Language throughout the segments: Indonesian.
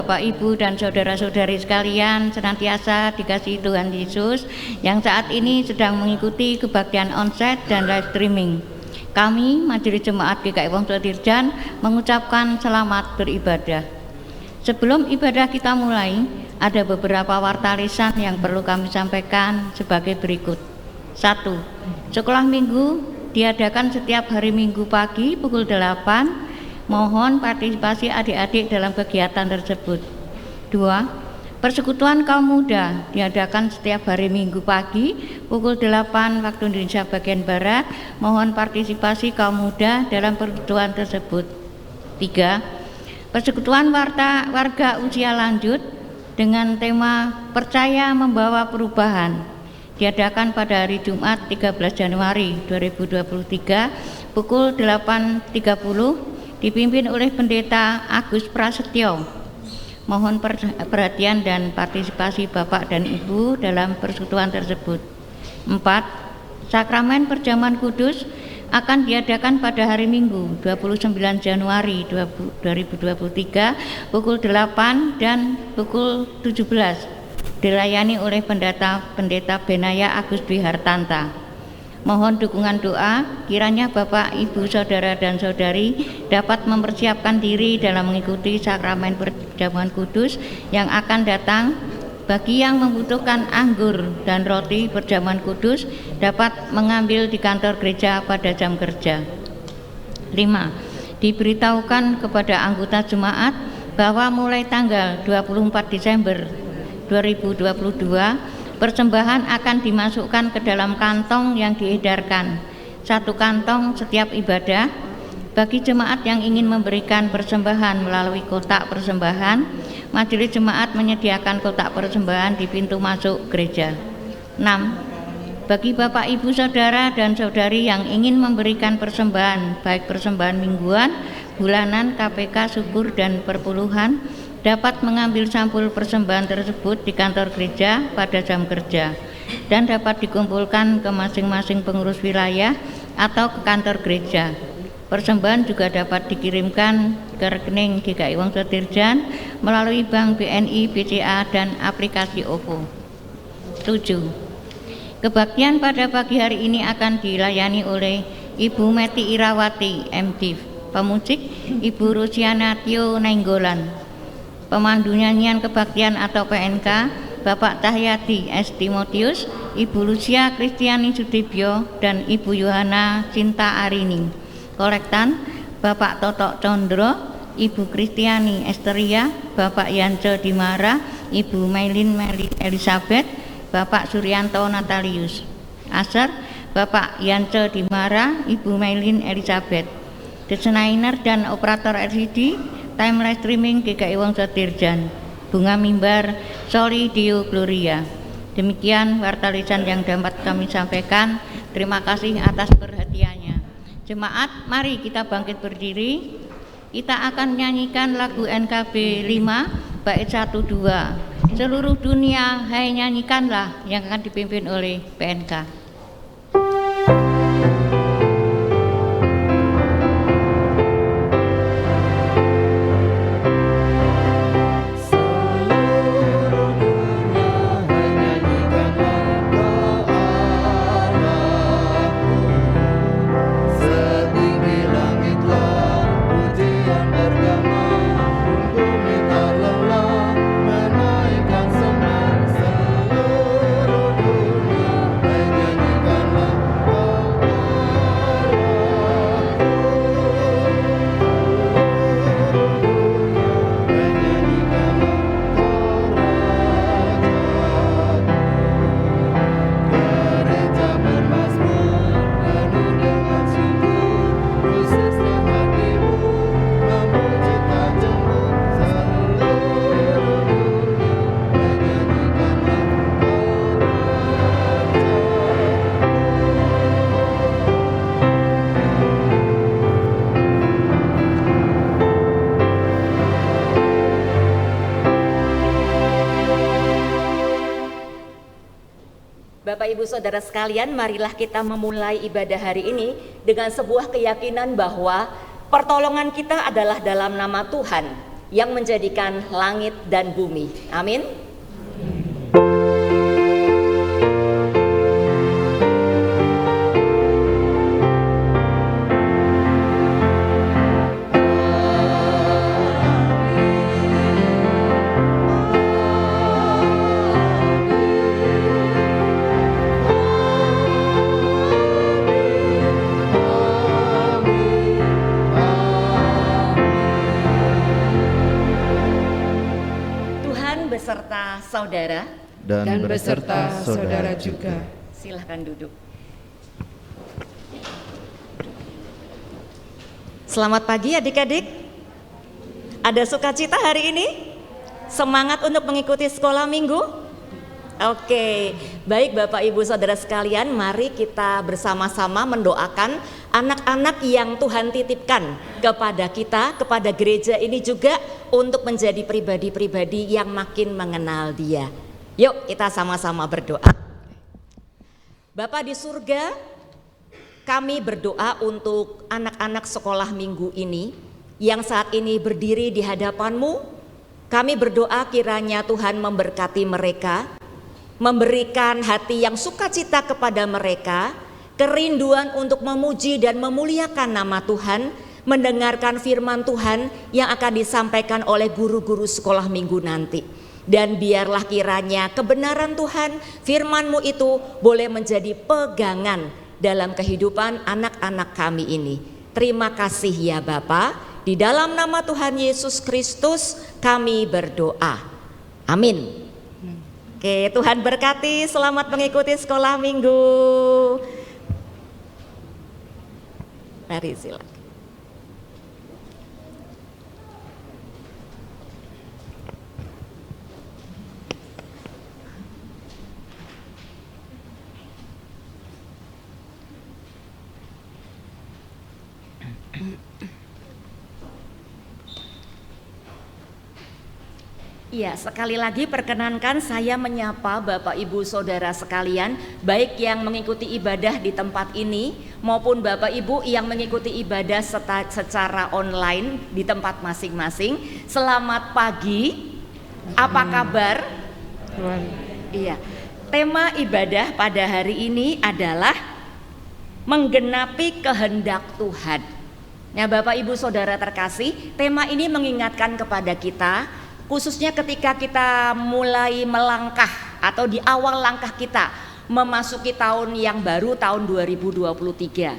Bapak, Ibu, dan saudara-saudari sekalian senantiasa dikasihi Tuhan Yesus yang saat ini sedang mengikuti kebaktian onsite dan live streaming. Kami, Majelis Jemaat GKI Wongso Tirjan, mengucapkan selamat beribadah. Sebelum ibadah kita mulai, ada beberapa warta lisan yang perlu kami sampaikan sebagai berikut. 1. Sekolah minggu diadakan setiap hari Minggu pagi pukul 8. Mohon partisipasi adik-adik dalam kegiatan tersebut. 2. Persekutuan kaum muda diadakan setiap hari Minggu pagi pukul 8 waktu Indonesia bagian Barat. Mohon partisipasi kaum muda dalam persekutuan tersebut. 3. Persekutuan warga usia lanjut dengan tema Percaya Membawa Perubahan diadakan pada hari Jumat 13 Januari 2023 pukul 8.30 dipimpin oleh Pendeta Agus Prasetyo. Mohon perhatian dan partisipasi Bapak dan Ibu dalam persekutuan tersebut. 4. Sakramen Perjamuan Kudus akan diadakan pada hari Minggu 29 Januari 2023 pukul 8 dan pukul 17 dilayani oleh Pendeta Benaya Agus Dwi Hartanta. Mohon dukungan doa kiranya Bapak, Ibu, Saudara, dan Saudari dapat mempersiapkan diri dalam mengikuti sakramen perjamuan kudus yang akan datang. Bagi yang membutuhkan anggur dan roti perjamuan kudus dapat mengambil di kantor gereja pada jam kerja. 5. Diberitahukan kepada anggota jemaat bahwa mulai tanggal 24 Desember 2022 persembahan akan dimasukkan ke dalam kantong yang diedarkan, 1 kantong setiap ibadah. Bagi jemaat yang ingin memberikan persembahan melalui kotak persembahan, Majelis Jemaat menyediakan kotak persembahan di pintu masuk gereja. 6. Bagi Bapak, Ibu, Saudara, dan Saudari yang ingin memberikan persembahan, baik persembahan mingguan, bulanan, KPK, syukur, dan perpuluhan, dapat mengambil sampul persembahan tersebut di kantor gereja pada jam kerja dan dapat dikumpulkan ke masing-masing pengurus wilayah atau ke kantor gereja. Persembahan juga dapat dikirimkan ke rekening GKI Wongso Tirjan melalui Bank BNI, BCA, dan aplikasi OVO. 7. Kebaktian pada pagi hari ini akan dilayani oleh Ibu Meti Irawati, MDiv, pemusik Ibu Rusiana Tio Nainggolan, pemandu nyanyian kebaktian atau PNK Bapak Cahyadi S. Timotius, Ibu Lucia Kristiani Sudibyo, dan Ibu Yohana Cinta Arini. Kolektan Bapak Toto Condro, Ibu Kristiani Esteria, Bapak Yance Dimara, Ibu Mailin Elizabeth, Bapak Suryanto Natalius. Aser Bapak Yance Dimara, Ibu Mailin Elizabeth. Desainer dan operator LCD time live streaming GKI Wongso Tirjan, Bunga Mimbar Soli Dio Gloria. Demikian warta lisan yang dapat kami sampaikan. Terima kasih atas perhatiannya. Jemaat, mari kita bangkit berdiri. Kita akan menyanyikan lagu NKB 5 bait 1-2. Seluruh dunia hai nyanyikanlah, yang akan dipimpin oleh PNK. Bapak Ibu Saudara sekalian, marilah kita memulai ibadah hari ini dengan sebuah keyakinan bahwa pertolongan kita adalah dalam nama Tuhan. yang menjadikan langit dan bumi. Amin. Beserta saudara dan beserta saudara juga. Silahkan duduk. Selamat pagi adik-adik. Ada sukacita hari ini? Semangat untuk mengikuti sekolah minggu? Oke, baik Bapak Ibu Saudara sekalian, mari kita bersama-sama mendoakan anak-anak yang Tuhan titipkan kepada kita, kepada gereja ini juga untuk menjadi pribadi-pribadi yang makin mengenal Dia. Yuk kita sama-sama berdoa. Bapa di surga, kami berdoa untuk anak-anak sekolah minggu ini yang saat ini berdiri di hadapan-Mu. Kami berdoa kiranya Tuhan memberkati mereka, memberikan hati yang sukacita kepada mereka, kerinduan untuk memuji dan memuliakan nama Tuhan, mendengarkan firman Tuhan yang akan disampaikan oleh guru-guru sekolah minggu nanti. Dan biarlah kiranya kebenaran Tuhan, firman-Mu itu boleh menjadi pegangan dalam kehidupan anak-anak kami ini. Terima kasih ya Bapa, di dalam nama Tuhan Yesus Kristus kami berdoa. Amin. Oke, Tuhan berkati, selamat mengikuti sekolah minggu. Mari silakan. Iya, sekali lagi perkenankan saya menyapa Bapak Ibu Saudara sekalian, baik yang mengikuti ibadah di tempat ini maupun Bapak Ibu yang mengikuti ibadah secara online di tempat masing-masing. Selamat pagi. Apa kabar? Iya. Tema ibadah pada hari ini adalah menggenapi kehendak Tuhan. Nah, Bapak Ibu Saudara terkasih, tema ini mengingatkan kepada kita, khususnya ketika kita mulai melangkah atau di awal langkah kita memasuki tahun yang baru, tahun 2023.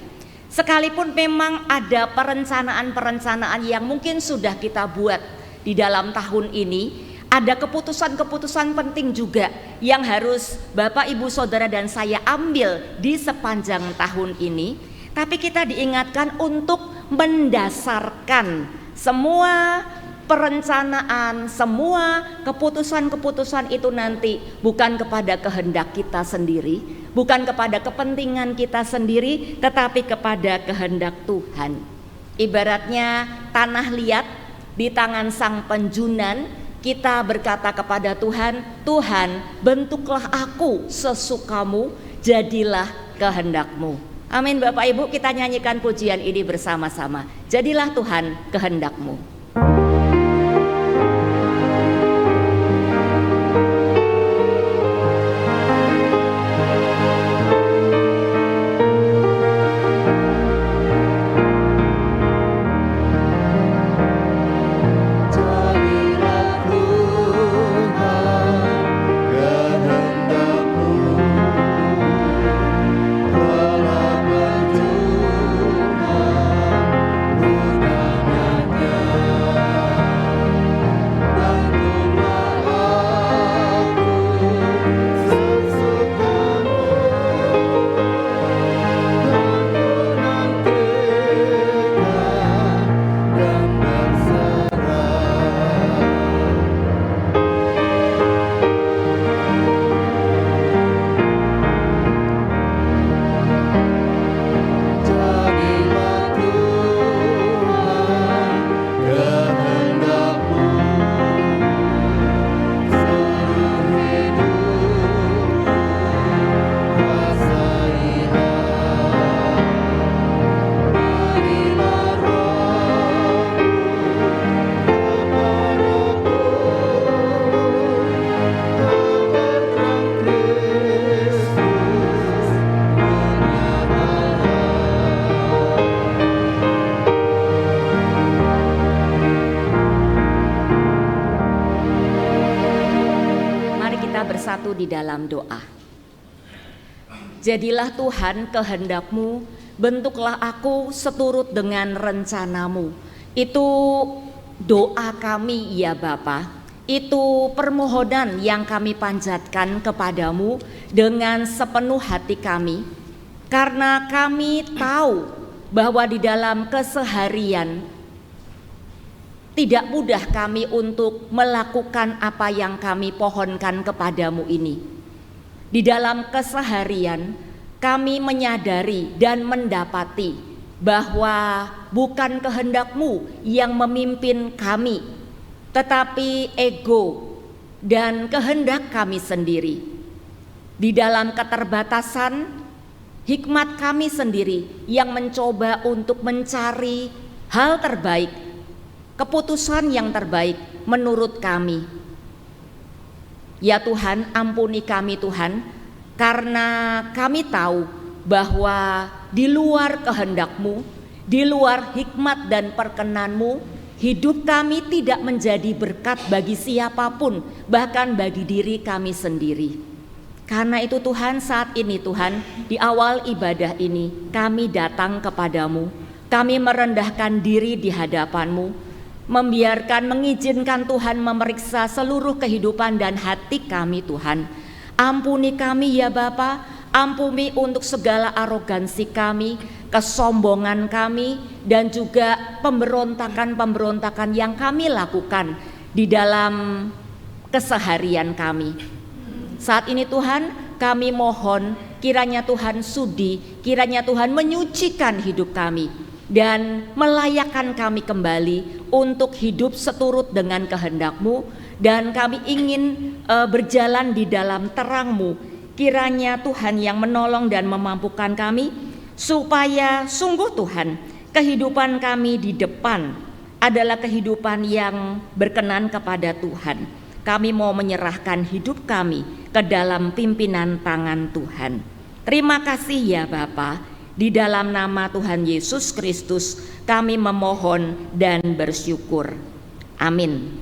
Sekalipun memang ada perencanaan-perencanaan yang mungkin sudah kita buat di dalam tahun ini, ada keputusan-keputusan penting juga yang harus Bapak, Ibu, Saudara dan saya ambil di sepanjang tahun ini. Tapi kita diingatkan untuk mendasarkan semua perencanaan, semua keputusan-keputusan itu nanti bukan kepada kehendak kita sendiri, bukan kepada kepentingan kita sendiri, tetapi kepada kehendak Tuhan. Ibaratnya tanah liat di tangan sang penjunan, kita berkata kepada Tuhan, Tuhan bentuklah aku sesukamu, jadilah kehendak-Mu. Amin Bapak Ibu, kita nyanyikan pujian ini bersama-sama. Jadilah Tuhan kehendak-Mu. Jadilah satu di dalam doa. Jadilah Tuhan kehendak-Mu, bentuklah aku seturut dengan rencana-Mu. Itu doa kami ya Bapa. Itu permohonan yang kami panjatkan kepadamu dengan sepenuh hati kami. Karena kami tahu bahwa di dalam keseharian tidak mudah kami untuk melakukan apa yang kami pohonkan kepadamu ini. Di dalam keseharian kami menyadari dan mendapati bahwa bukan kehendak-Mu yang memimpin kami, tetapi ego dan kehendak kami sendiri. Di dalam keterbatasan, hikmat kami sendiri yang mencoba untuk mencari hal terbaik, keputusan yang terbaik menurut kami. Ya Tuhan, ampuni kami Tuhan, karena kami tahu bahwa di luar kehendak-Mu, di luar hikmat dan perkenan-Mu, hidup kami tidak menjadi berkat bagi siapapun, bahkan bagi diri kami sendiri. Karena itu Tuhan, saat ini Tuhan, di awal ibadah ini kami datang kepadamu, kami merendahkan diri di hadapan-Mu, mengizinkan Tuhan memeriksa seluruh kehidupan dan hati kami Tuhan. Ampuni kami ya Bapa, ampuni untuk segala arogansi kami, kesombongan kami, dan juga pemberontakan-pemberontakan yang kami lakukan di dalam keseharian kami. Saat ini Tuhan, kami mohon kiranya Tuhan sudi, kiranya Tuhan menyucikan hidup kami dan melayakkan kami kembali untuk hidup seturut dengan kehendak-Mu, dan kami ingin berjalan di dalam terang-Mu. Kiranya Tuhan yang menolong dan memampukan kami, supaya sungguh Tuhan, kehidupan kami di depan adalah kehidupan yang berkenan kepada Tuhan. Kami mau menyerahkan hidup kami ke dalam pimpinan tangan Tuhan. Terima kasih ya Bapa, di dalam nama Tuhan Yesus Kristus kami memohon dan bersyukur. Amin.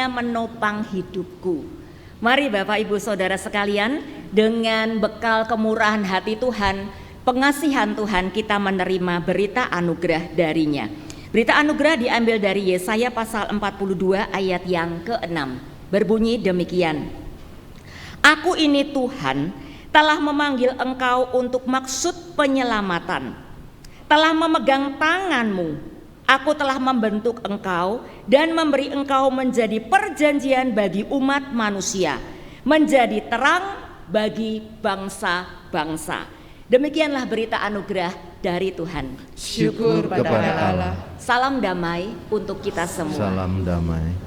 Menopang hidupku. Mari Bapak Ibu Saudara sekalian, dengan bekal kemurahan hati Tuhan, pengasihan Tuhan, kita menerima berita anugerah darinya. Berita anugerah diambil dari Yesaya pasal 42 ayat yang ke-6. Berbunyi demikian: Aku ini Tuhan, telah memanggil engkau untuk maksud penyelamatan, telah memegang tanganmu Aku telah membentuk engkau dan memberi engkau menjadi perjanjian bagi umat manusia, menjadi terang bagi bangsa-bangsa. Demikianlah berita anugerah dari Tuhan. Syukur kepada Allah. Salam damai untuk kita semua. Salam damai.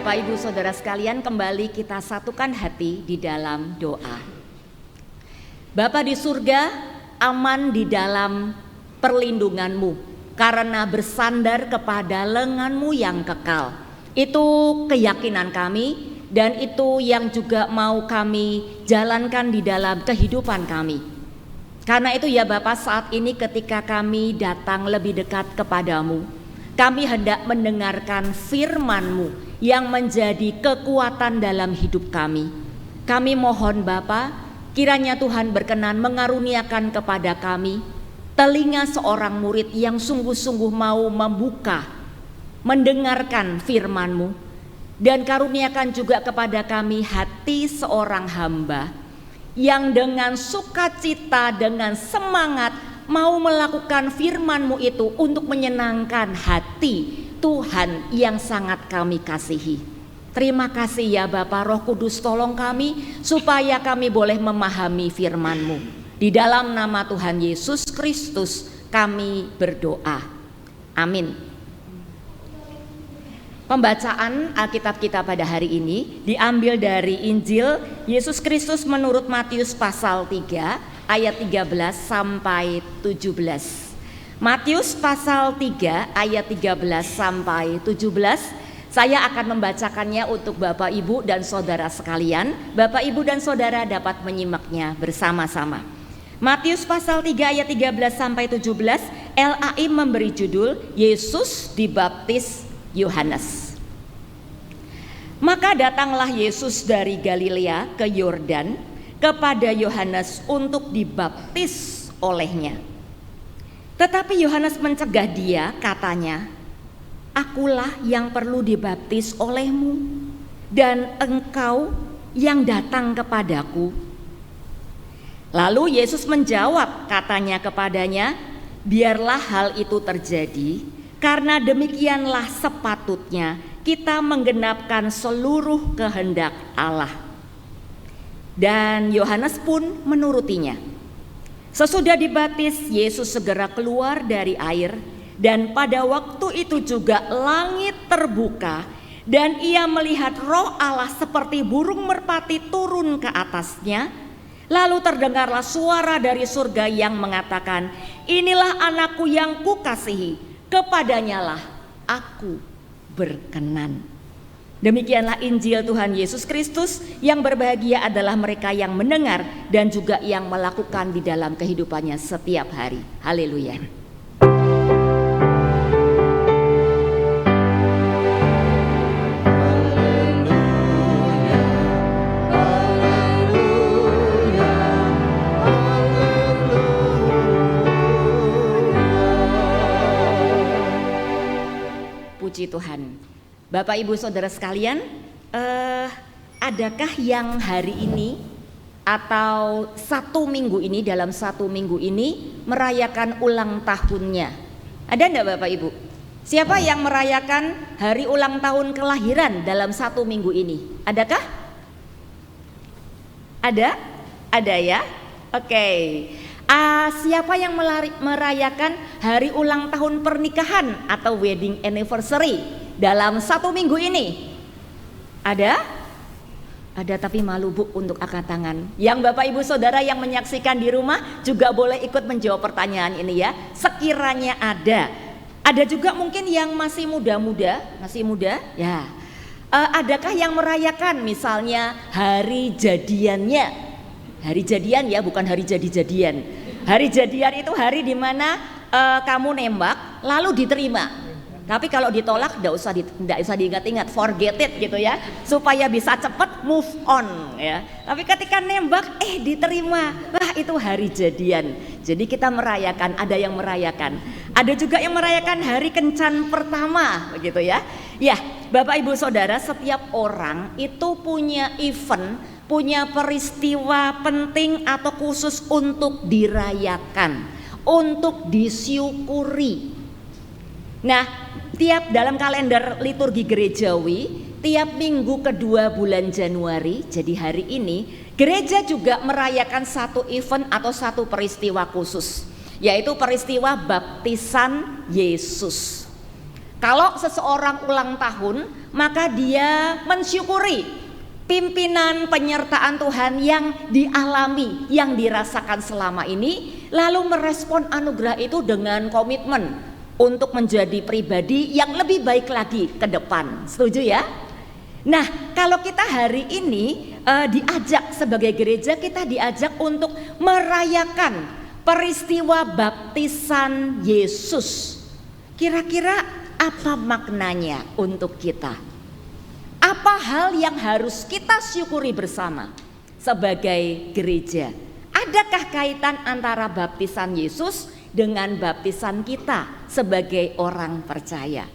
Bapak Ibu Saudara sekalian, kembali kita satukan hati di dalam doa. Bapa di surga, aman di dalam perlindungan-Mu, karena bersandar kepada lengan-Mu yang kekal. Itu keyakinan kami dan itu yang juga mau kami jalankan di dalam kehidupan kami. Karena itu ya Bapa, saat ini ketika kami datang lebih dekat kepadamu, kami hendak mendengarkan firman-Mu yang menjadi kekuatan dalam hidup kami. Kami mohon Bapa, kiranya Tuhan berkenan mengaruniakan kepada kami telinga seorang murid yang sungguh-sungguh mau membuka, mendengarkan firman-Mu, dan karuniakan juga kepada kami hati seorang hamba yang dengan sukacita, dengan semangat mau melakukan firman-Mu itu untuk menyenangkan hati Tuhan yang sangat kami kasihi. Terima kasih ya Bapa. Roh Kudus, tolong kami supaya kami boleh memahami firman-Mu. Di dalam nama Tuhan Yesus Kristus kami berdoa. Amin. Pembacaan Alkitab kita pada hari ini diambil dari Injil Yesus Kristus menurut Matius pasal 3 ayat 13 sampai 17. Matius pasal 3 ayat 13 sampai 17. Saya akan membacakannya untuk Bapak Ibu dan Saudara sekalian. Bapak Ibu dan Saudara dapat menyimaknya bersama-sama. Matius pasal 3 ayat 13 sampai 17, LAI memberi judul Yesus dibaptis Yohanes. Maka datanglah Yesus dari Galilea ke Yordan kepada Yohanes untuk dibaptis olehnya. Tetapi Yohanes mencegah dia, katanya, "Akulah yang perlu dibaptis olehmu, dan engkau yang datang kepadaku." Lalu Yesus menjawab, katanya kepadanya, "Biarlah hal itu terjadi, karena demikianlah sepatutnya kita menggenapkan seluruh kehendak Allah. Dan Yohanes pun menurutinya. Sesudah dibaptis, Yesus segera keluar dari air, dan pada waktu itu juga langit terbuka, dan ia melihat Roh Allah seperti burung merpati turun ke atasnya. Lalu terdengarlah suara dari surga yang mengatakan, "Inilah anakku yang kukasihi, kepadanyalah aku berkenan." Demikianlah Injil Tuhan Yesus Kristus. Yang berbahagia adalah mereka yang mendengar dan juga yang melakukan di dalam kehidupannya setiap hari. Haleluya. Puji Tuhan. Bapak Ibu Saudara sekalian, adakah yang hari ini atau dalam satu minggu ini merayakan ulang tahunnya? Ada enggak Bapak Ibu? Siapa yang merayakan hari ulang tahun kelahiran dalam satu minggu ini? Adakah? Ada? Ada ya? Oke. Siapa yang merayakan hari ulang tahun pernikahan atau wedding anniversary dalam satu minggu ini? Ada? Ada, tapi malu Bu untuk angkat tangan. Yang Bapak Ibu Saudara yang menyaksikan di rumah juga boleh ikut menjawab pertanyaan ini ya. Sekiranya ada. Ada juga mungkin yang masih muda ya. Adakah yang merayakan misalnya hari jadiannya? Hari jadian ya, bukan hari jadi-jadian. Hari jadian itu hari dimana kamu nembak lalu diterima. Tapi kalau ditolak tidak usah diingat-ingat, forget it gitu ya, supaya bisa cepat move on ya. Tapi ketika nembak diterima, wah itu hari jadian. Jadi kita merayakan, ada yang merayakan. Ada juga yang merayakan hari kencan pertama begitu ya. Ya, Bapak Ibu Saudara, setiap orang itu punya event, punya peristiwa penting atau khusus untuk dirayakan, untuk disyukuri. Nah, tiap dalam kalender liturgi gerejawi, tiap minggu kedua bulan Januari, jadi hari ini, gereja juga merayakan satu event atau satu peristiwa khusus, yaitu peristiwa baptisan Yesus. Kalau seseorang ulang tahun, maka dia mensyukuri pimpinan penyertaan Tuhan yang dialami, yang dirasakan selama ini, lalu merespon anugerah itu dengan komitmen untuk menjadi pribadi yang lebih baik lagi ke depan. Setuju ya? Nah, kalau kita hari ini diajak sebagai gereja, kita diajak untuk merayakan peristiwa baptisan Yesus. Kira-kira apa maknanya untuk kita? Apa hal yang harus kita syukuri bersama sebagai gereja? Adakah kaitan antara baptisan Yesus dengan baptisan kita sebagai orang percaya?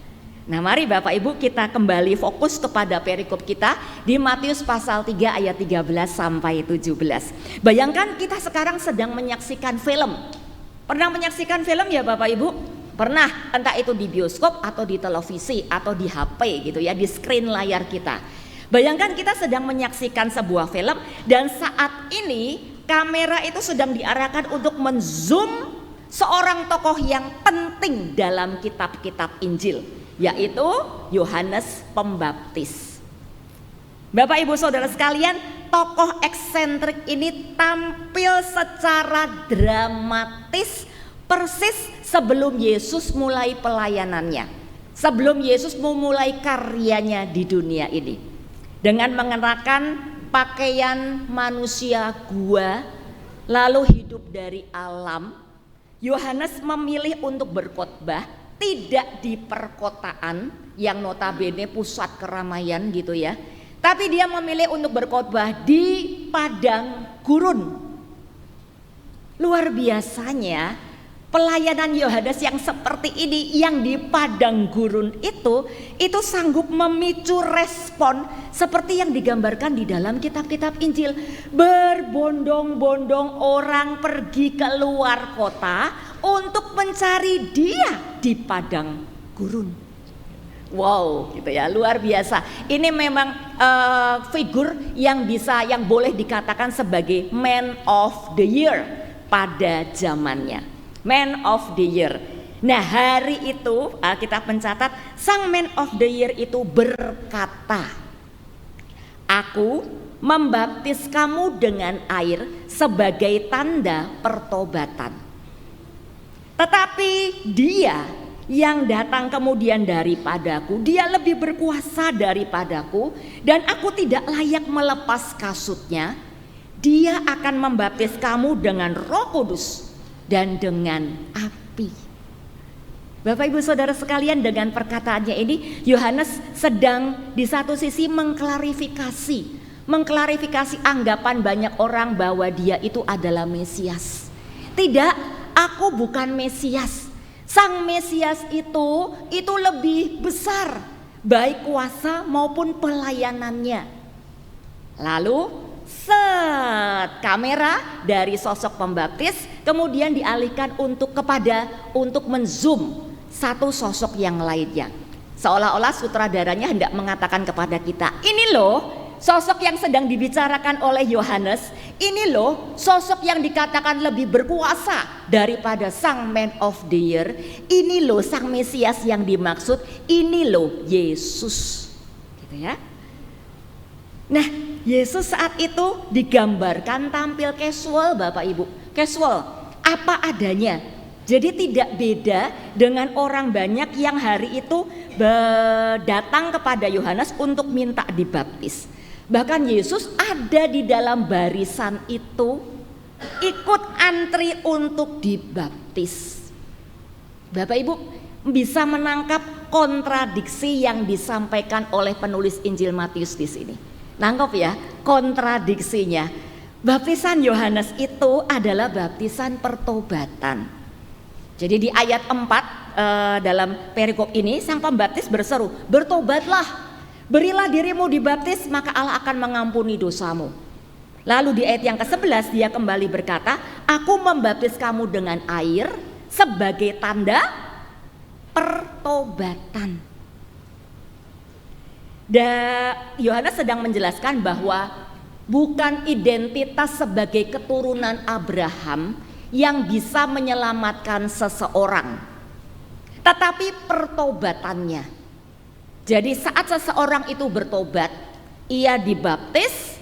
Nah, mari Bapak Ibu kita kembali fokus kepada perikop kita di Matius pasal 3 ayat 13 sampai 17. Bayangkan kita sekarang sedang menyaksikan film. Pernah menyaksikan film ya Bapak Ibu? Pernah, entah itu di bioskop atau di televisi atau di HP gitu ya, di screen layar kita. Bayangkan kita sedang menyaksikan sebuah film dan saat ini kamera itu sedang diarahkan untuk menzoom seorang tokoh yang penting dalam kitab-kitab Injil, yaitu Yohanes Pembaptis. Bapak Ibu Saudara sekalian, tokoh eksentrik ini tampil secara dramatis persis sebelum Yesus mulai pelayanannya, sebelum Yesus memulai karyanya di dunia ini. Dengan mengenakan pakaian manusia gua, lalu hidup dari alam, Yohanes memilih untuk berkhotbah tidak di perkotaan yang notabene pusat keramaian gitu ya, tapi dia memilih untuk berkhotbah di padang gurun. Luar biasanya pelayanan Yohanes yang seperti ini, yang di padang gurun itu sanggup memicu respon seperti yang digambarkan di dalam kitab-kitab Injil. Berbondong-bondong orang pergi ke luar kota untuk mencari dia di padang gurun. Wow, gitu ya, luar biasa. Ini memang figur yang boleh dikatakan sebagai man of the year pada zamannya. Man of the year. Nah, hari itu Alkitab mencatat sang man of the year itu berkata, "Aku membaptis kamu dengan air sebagai tanda pertobatan. Tetapi dia yang datang kemudian daripadaku, dia lebih berkuasa daripadaku, dan aku tidak layak melepas kasutnya. Dia akan membaptis kamu dengan Roh Kudus dan dengan api." Bapak Ibu Saudara sekalian, dengan perkataannya ini Yohanes sedang di satu sisi mengklarifikasi anggapan banyak orang bahwa dia itu adalah Mesias. Tidak, aku bukan Mesias. Sang Mesias itu lebih besar, baik kuasa maupun pelayanannya. Lalu kamera dari sosok pembaptis kemudian dialihkan untuk menzoom satu sosok yang lainnya. Seolah-olah sutradaranya hendak mengatakan kepada kita, ini loh sosok yang sedang dibicarakan oleh Yohanes, ini loh sosok yang dikatakan lebih berkuasa daripada sang man of the year, ini loh sang Mesias yang dimaksud, ini loh Yesus, gitu ya. Nah, Yesus saat itu digambarkan tampil casual, Bapak Ibu, casual, apa adanya. Jadi tidak beda dengan orang banyak yang hari itu datang kepada Yohanes untuk minta dibaptis. Bahkan Yesus ada di dalam barisan itu, ikut antri untuk dibaptis. Bapak Ibu bisa menangkap kontradiksi yang disampaikan oleh penulis Injil Matius di sini. Nangkep ya kontradiksinya. Baptisan Yohanes itu adalah baptisan pertobatan. Jadi di ayat 4 dalam perikop ini sang pembaptis berseru, "Bertobatlah, berilah dirimu dibaptis, maka Allah akan mengampuni dosamu." Lalu di ayat yang ke-11 dia kembali berkata, "Aku membaptis kamu dengan air sebagai tanda pertobatan." Dan Yohanes sedang menjelaskan bahwa bukan identitas sebagai keturunan Abraham yang bisa menyelamatkan seseorang, tetapi pertobatannya. Jadi saat seseorang itu bertobat, ia dibaptis,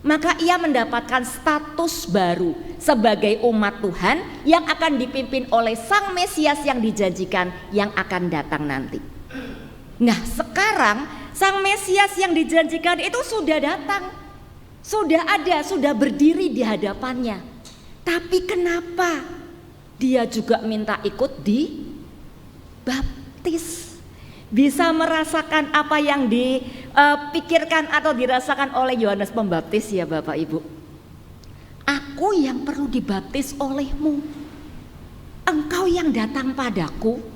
maka ia mendapatkan status baru sebagai umat Tuhan yang akan dipimpin oleh sang Mesias yang dijanjikan yang akan datang nanti. Nah, sekarang sang Mesias yang dijanjikan itu sudah datang, sudah ada, sudah berdiri di hadapannya. Tapi kenapa dia juga minta ikut dibaptis? Bisa merasakan apa yang dipikirkan atau dirasakan oleh Yohanes Pembaptis ya Bapak Ibu. Aku yang perlu dibaptis olehmu, engkau yang datang padaku.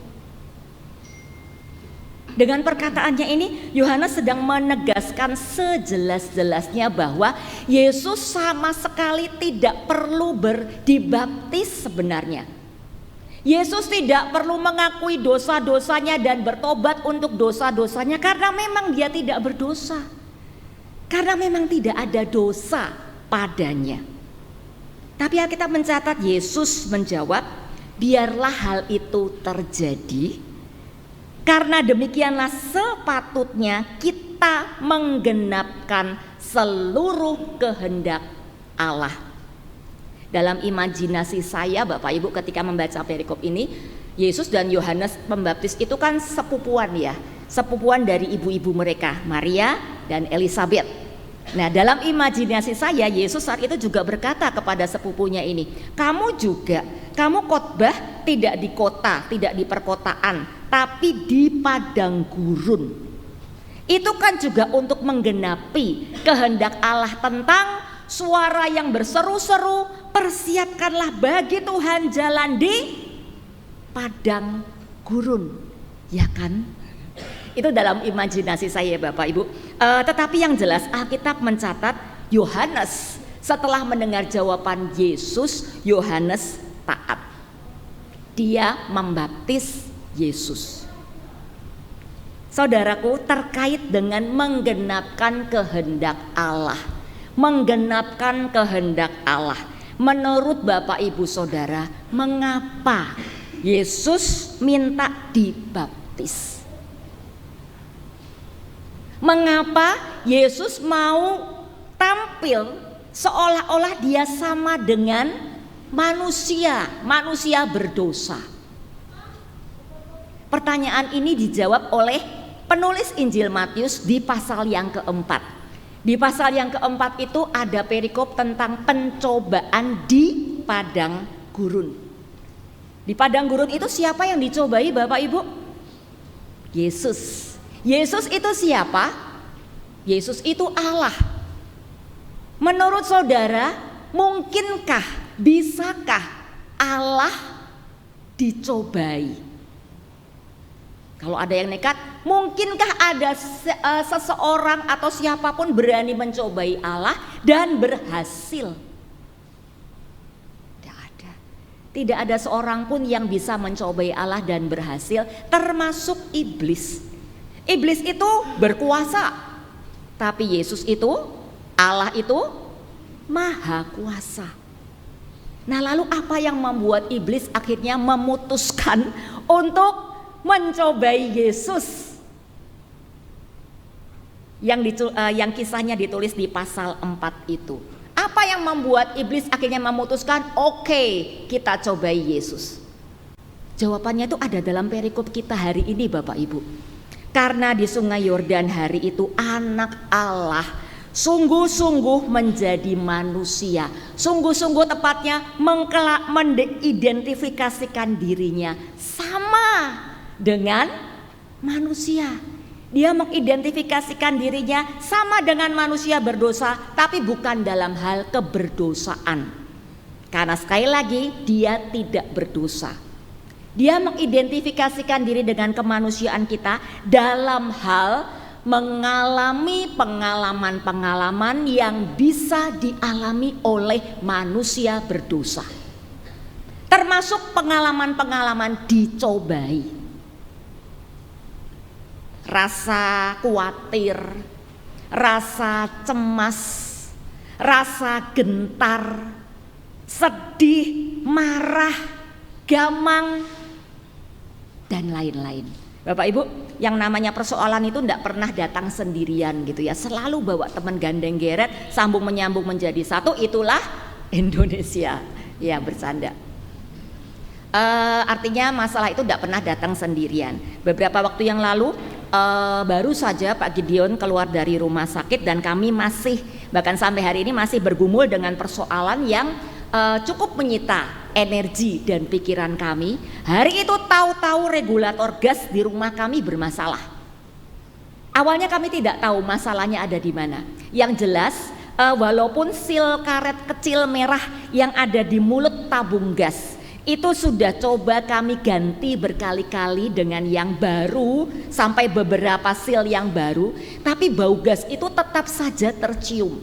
Dengan perkataannya ini Yohanes sedang menegaskan sejelas-jelasnya bahwa Yesus sama sekali tidak perlu dibaptis sebenarnya. Yesus tidak perlu mengakui dosa-dosanya dan bertobat untuk dosa-dosanya karena memang dia tidak berdosa. Karena memang tidak ada dosa padanya. Tapi Alkitab mencatat Yesus menjawab, "Biarlah hal itu terjadi. Karena demikianlah sepatutnya kita menggenapkan seluruh kehendak Allah." Dalam imajinasi saya Bapak Ibu ketika membaca perikop ini, Yesus dan Yohanes Pembaptis itu kan sepupuan ya, sepupuan dari ibu-ibu mereka, Maria dan Elizabeth. Nah, dalam imajinasi saya Yesus saat itu juga berkata kepada sepupunya ini, kamu khotbah tidak di kota, tidak di perkotaan, tapi di padang gurun. Itu kan juga untuk menggenapi kehendak Allah tentang suara yang berseru-seru, persiapkanlah bagi Tuhan jalan di padang gurun, ya kan? Itu dalam imajinasi saya Bapak Ibu. Tetapi yang jelas Alkitab mencatat Yohanes setelah mendengar jawaban Yesus, Yohanes taat. Dia membaptis Yesus. saudaraku, terkait dengan menggenapkan kehendak Allah. Menggenapkan kehendak Allah. Menurut Bapak Ibu Saudara, mengapa Yesus minta dibaptis? Mengapa Yesus mau tampil seolah-olah dia sama dengan manusia berdosa? Pertanyaan ini dijawab oleh penulis Injil Matius di pasal yang keempat. Di pasal yang keempat itu ada perikop tentang pencobaan di padang gurun. Di padang gurun itu siapa yang dicobai Bapak Ibu? Yesus. Yesus itu siapa? Yesus itu Allah. Menurut saudara, mungkinkah, bisakah Allah dicobai? Kalau ada yang nekat, mungkinkah ada seseorang atau siapapun berani mencobai Allah dan berhasil? Tidak ada. Tidak ada seorang pun yang bisa mencobai Allah dan berhasil, termasuk iblis. Iblis itu berkuasa, tapi Yesus itu, Allah itu maha kuasa. Nah, lalu apa yang membuat iblis akhirnya memutuskan untuk mencobai Yesus? Yang kisahnya ditulis di pasal 4 itu. Apa yang membuat iblis akhirnya memutuskan, oke, kita cobai Yesus? Jawabannya itu ada dalam perikop kita hari ini Bapak Ibu. Karena di Sungai Yordan hari itu anak Allah sungguh-sungguh menjadi manusia. Sungguh-sungguh tepatnya mengidentifikasikan dirinya sama dengan manusia. Dia mengidentifikasikan dirinya sama dengan manusia berdosa, tapi bukan dalam hal keberdosaan. Karena sekali lagi dia tidak berdosa. Dia mengidentifikasikan diri dengan kemanusiaan kita dalam hal mengalami pengalaman-pengalaman yang bisa dialami oleh manusia berdosa. Termasuk pengalaman-pengalaman dicobai. Rasa khawatir, rasa cemas, rasa gentar, sedih, marah, gamang, dan lain-lain. Bapak Ibu, yang namanya persoalan itu tidak pernah datang sendirian gitu ya. Selalu bawa teman gandeng geret, sambung menyambung menjadi satu. Itulah Indonesia. Ya, bercanda. Artinya masalah itu tidak pernah datang sendirian. Beberapa waktu yang lalu baru saja Pak Gideon keluar dari rumah sakit dan kami masih, bahkan sampai hari ini masih bergumul dengan persoalan yang cukup menyita energi dan pikiran kami. Hari itu tahu-tahu regulator gas di rumah kami bermasalah. Awalnya kami tidak tahu masalahnya ada di mana. Yang jelas walaupun sil karet kecil merah yang ada di mulut tabung gas itu sudah coba kami ganti berkali-kali dengan yang baru, sampai beberapa sil yang baru, tapi bau gas itu tetap saja tercium.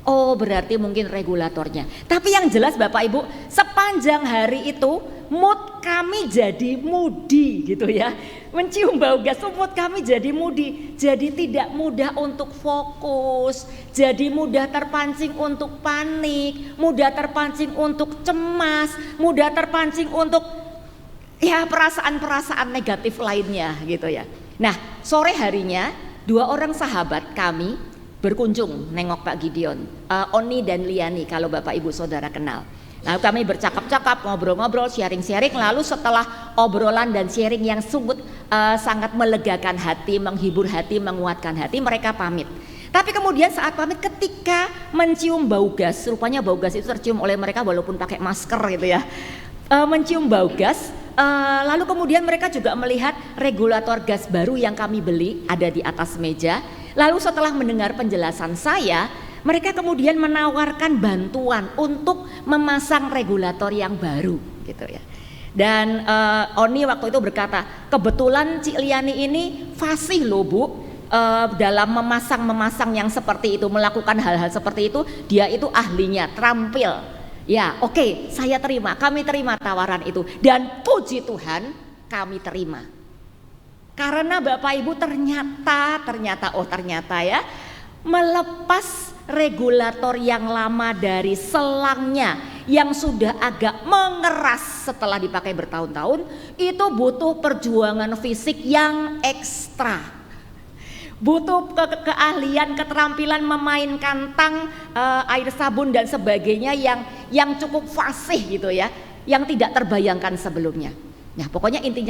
Oh, berarti mungkin regulatornya. Tapi yang jelas Bapak Ibu, sepanjang hari itu mood kami jadi moody gitu ya. Mencium bau gas, mood kami jadi moody. Jadi tidak mudah untuk fokus, jadi mudah terpancing untuk panik, mudah terpancing untuk cemas, mudah terpancing untuk ya perasaan-perasaan negatif lainnya gitu ya. Nah, sore harinya 2 orang sahabat kami berkunjung nengok Pak Gideon, Oni dan Liani kalau Bapak Ibu Saudara kenal. Lalu kami bercakap-cakap, ngobrol-ngobrol, sharing-sharing. Lalu setelah obrolan dan sharing yang sangat melegakan hati, menghibur hati, menguatkan hati, mereka pamit. Tapi kemudian saat pamit ketika mencium bau gas, rupanya bau gas itu tercium oleh mereka walaupun pakai masker gitu ya. Mencium bau gas, lalu kemudian mereka juga melihat regulator gas baru yang kami beli ada di atas meja. Lalu setelah mendengar penjelasan saya, mereka kemudian menawarkan bantuan untuk memasang regulator yang baru gitu ya. Dan Oni waktu itu berkata, kebetulan Cik Liani ini fasih loh Bu, dalam memasang yang seperti itu, melakukan hal-hal seperti itu, dia itu ahlinya, terampil. Ya oke, saya terima, kami terima tawaran itu. Dan puji Tuhan kami terima. Karena Bapak Ibu ternyata ya, melepas regulator yang lama dari selangnya yang sudah agak mengeras setelah dipakai bertahun-tahun, itu butuh perjuangan fisik yang ekstra. Butuh keahlian, keterampilan memainkan tang, air sabun dan sebagainya yang cukup fasih gitu ya, yang tidak terbayangkan sebelumnya. Nah, pokoknya inti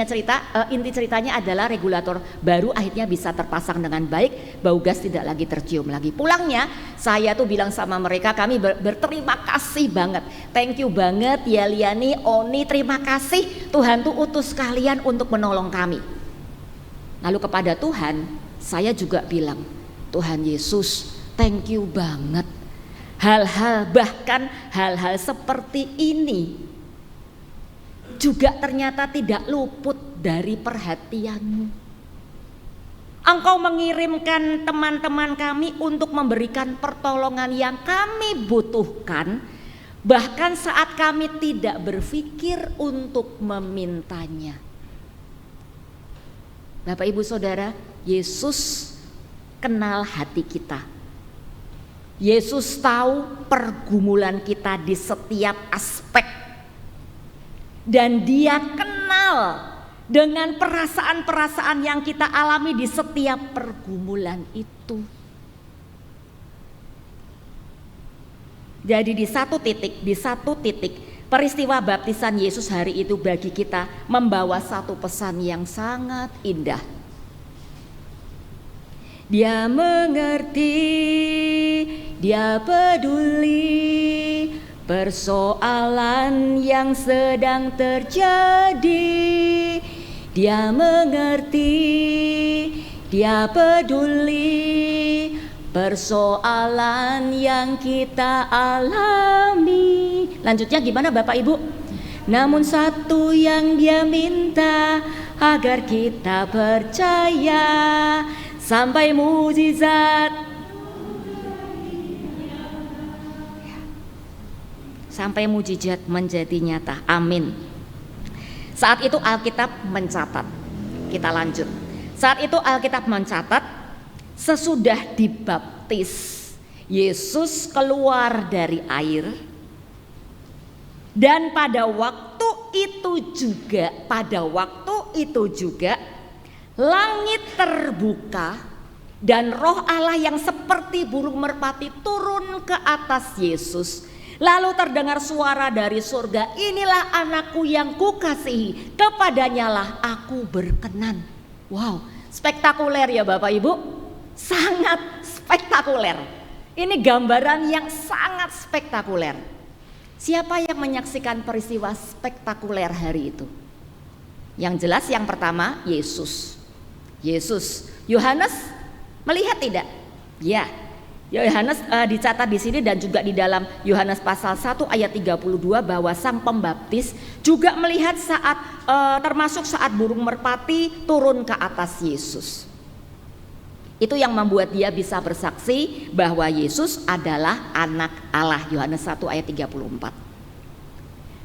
ceritanya adalah regulator baru akhirnya bisa terpasang dengan baik, bau gas tidak lagi tercium lagi. Pulangnya saya tuh bilang sama mereka, kami berterima kasih banget, thank you banget ya Liani, Oni, terima kasih Tuhan tuh utus kalian untuk menolong kami. Lalu kepada Tuhan saya juga bilang, Tuhan Yesus thank you banget, bahkan hal-hal seperti ini juga ternyata tidak luput dari perhatianmu. Engkau mengirimkan teman-teman kami untuk memberikan pertolongan yang kami butuhkan, bahkan saat kami tidak berpikir untuk memintanya. Bapak Ibu Saudara, Yesus kenal hati kita. Yesus tahu pergumulan kita di setiap aspek. Dan dia kenal dengan perasaan-perasaan yang kita alami di setiap pergumulan itu. Jadi di satu titik peristiwa baptisan Yesus hari itu bagi kita membawa satu pesan yang sangat indah. Dia mengerti, dia peduli persoalan yang sedang terjadi. Dia mengerti, dia peduli persoalan yang kita alami. Lanjutnya gimana Bapak Ibu? Namun satu yang dia minta, agar kita percaya sampai mujizat, sampai mujizat menjadi nyata. Amin. Saat itu Alkitab mencatat, kita lanjut. Saat itu Alkitab mencatat, sesudah dibaptis Yesus keluar dari air, dan pada waktu itu juga langit terbuka dan Roh Allah yang seperti burung merpati turun ke atas Yesus. Lalu terdengar suara dari surga, inilah anakku yang kukasihi, kepadanya lah aku berkenan. Wow, spektakuler ya Bapak Ibu, sangat spektakuler. Ini gambaran yang sangat spektakuler. Siapa yang menyaksikan peristiwa spektakuler hari itu? Yang jelas yang pertama Yesus. Yohanes melihat tidak? Ya. Yohanes dicatat di sini dan juga di dalam Yohanes pasal 1 ayat 32 bahwa sang pembaptis juga melihat saat termasuk saat burung merpati turun ke atas Yesus. Itu yang membuat dia bisa bersaksi bahwa Yesus adalah anak Allah. Yohanes 1 ayat 34.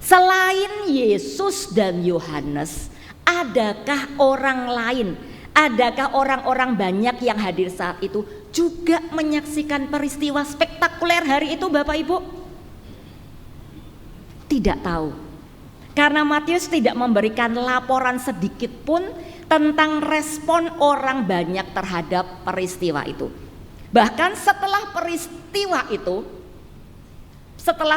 Selain Yesus dan Yohanes, adakah orang lain? Adakah orang-orang banyak yang hadir saat itu juga menyaksikan peristiwa spektakuler hari itu Bapak Ibu? Tidak tahu. Karena Matius tidak memberikan laporan sedikit pun tentang respon orang banyak terhadap peristiwa itu. Bahkan setelah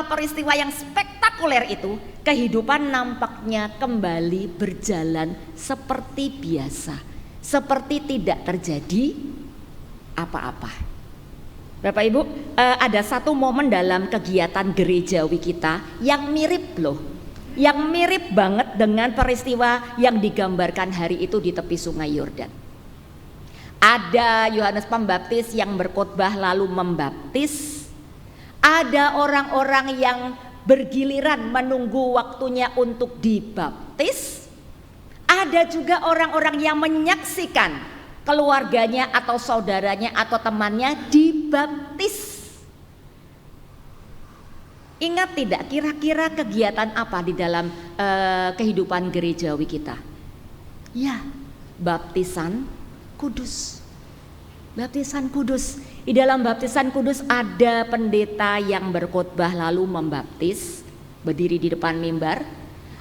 peristiwa yang spektakuler itu, kehidupan nampaknya kembali berjalan seperti biasa. Seperti tidak terjadi apa-apa. Bapak Ibu, ada satu momen dalam kegiatan gerejawi kita yang mirip loh. Yang mirip banget dengan peristiwa yang digambarkan hari itu di tepi sungai Yordan. Ada Yohanes Pembaptis yang berkhotbah lalu membaptis. Ada orang-orang yang bergiliran menunggu waktunya untuk dibaptis. Ada juga orang-orang yang menyaksikan keluarganya atau saudaranya atau temannya dibaptis. Ingat tidak kira-kira kegiatan apa di dalam kehidupan gerejawi kita? Ya, baptisan kudus. Baptisan kudus. Di dalam baptisan kudus ada pendeta yang berkhotbah lalu membaptis, berdiri di depan mimbar.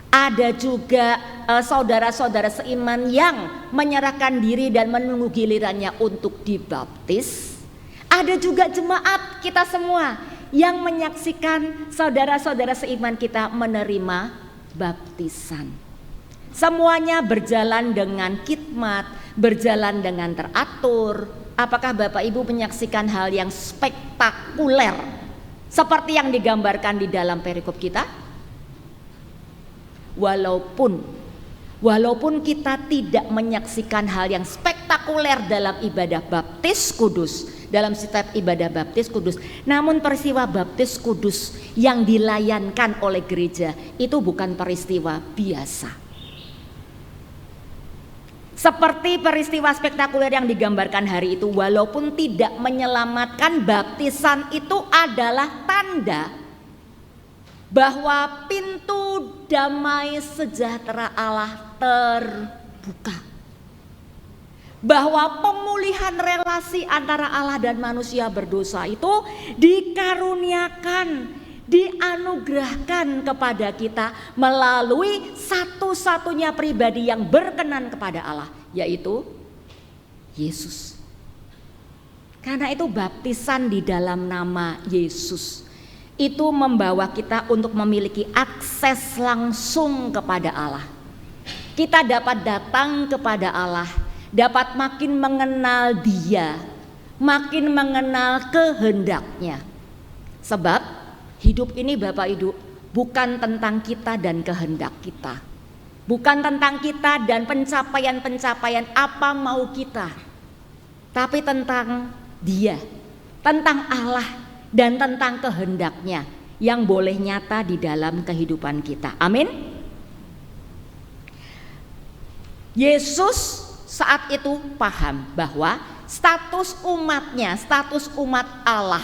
Ada juga saudara-saudara seiman yang menyerahkan diri dan menunggu gilirannya untuk dibaptis. Ada juga jemaat kita semua yang menyaksikan saudara-saudara seiman kita menerima baptisan. Semuanya berjalan dengan khidmat, berjalan dengan teratur. Apakah Bapak Ibu menyaksikan hal yang spektakuler seperti yang digambarkan di dalam perikop kita? Walaupun kita tidak menyaksikan hal yang spektakuler dalam ibadah baptis kudus, dalam setiap ibadah baptis kudus, namun peristiwa baptis kudus yang dilayankan oleh gereja itu bukan peristiwa biasa. Seperti peristiwa spektakuler yang digambarkan hari itu, walaupun tidak menyelamatkan, baptisan itu adalah tanda bahwa pintu damai sejahtera Allah terbuka. Bahwa pemulihan relasi antara Allah dan manusia berdosa itu dikaruniakan, dianugerahkan kepada kita melalui satu-satunya pribadi yang berkenan kepada Allah, yaitu Yesus. Karena itu baptisan di dalam nama Yesus itu membawa kita untuk memiliki akses langsung kepada Allah. Kita dapat datang kepada Allah, dapat makin mengenal Dia, makin mengenal kehendaknya. Sebab hidup ini Bapak Ibu bukan tentang kita dan kehendak kita, bukan tentang kita dan pencapaian-pencapaian apa mau kita, tapi tentang Dia, tentang Allah dan tentang kehendaknya yang boleh nyata di dalam kehidupan kita. Amin. Yesus saat itu paham bahwa status umatnya, status umat Allah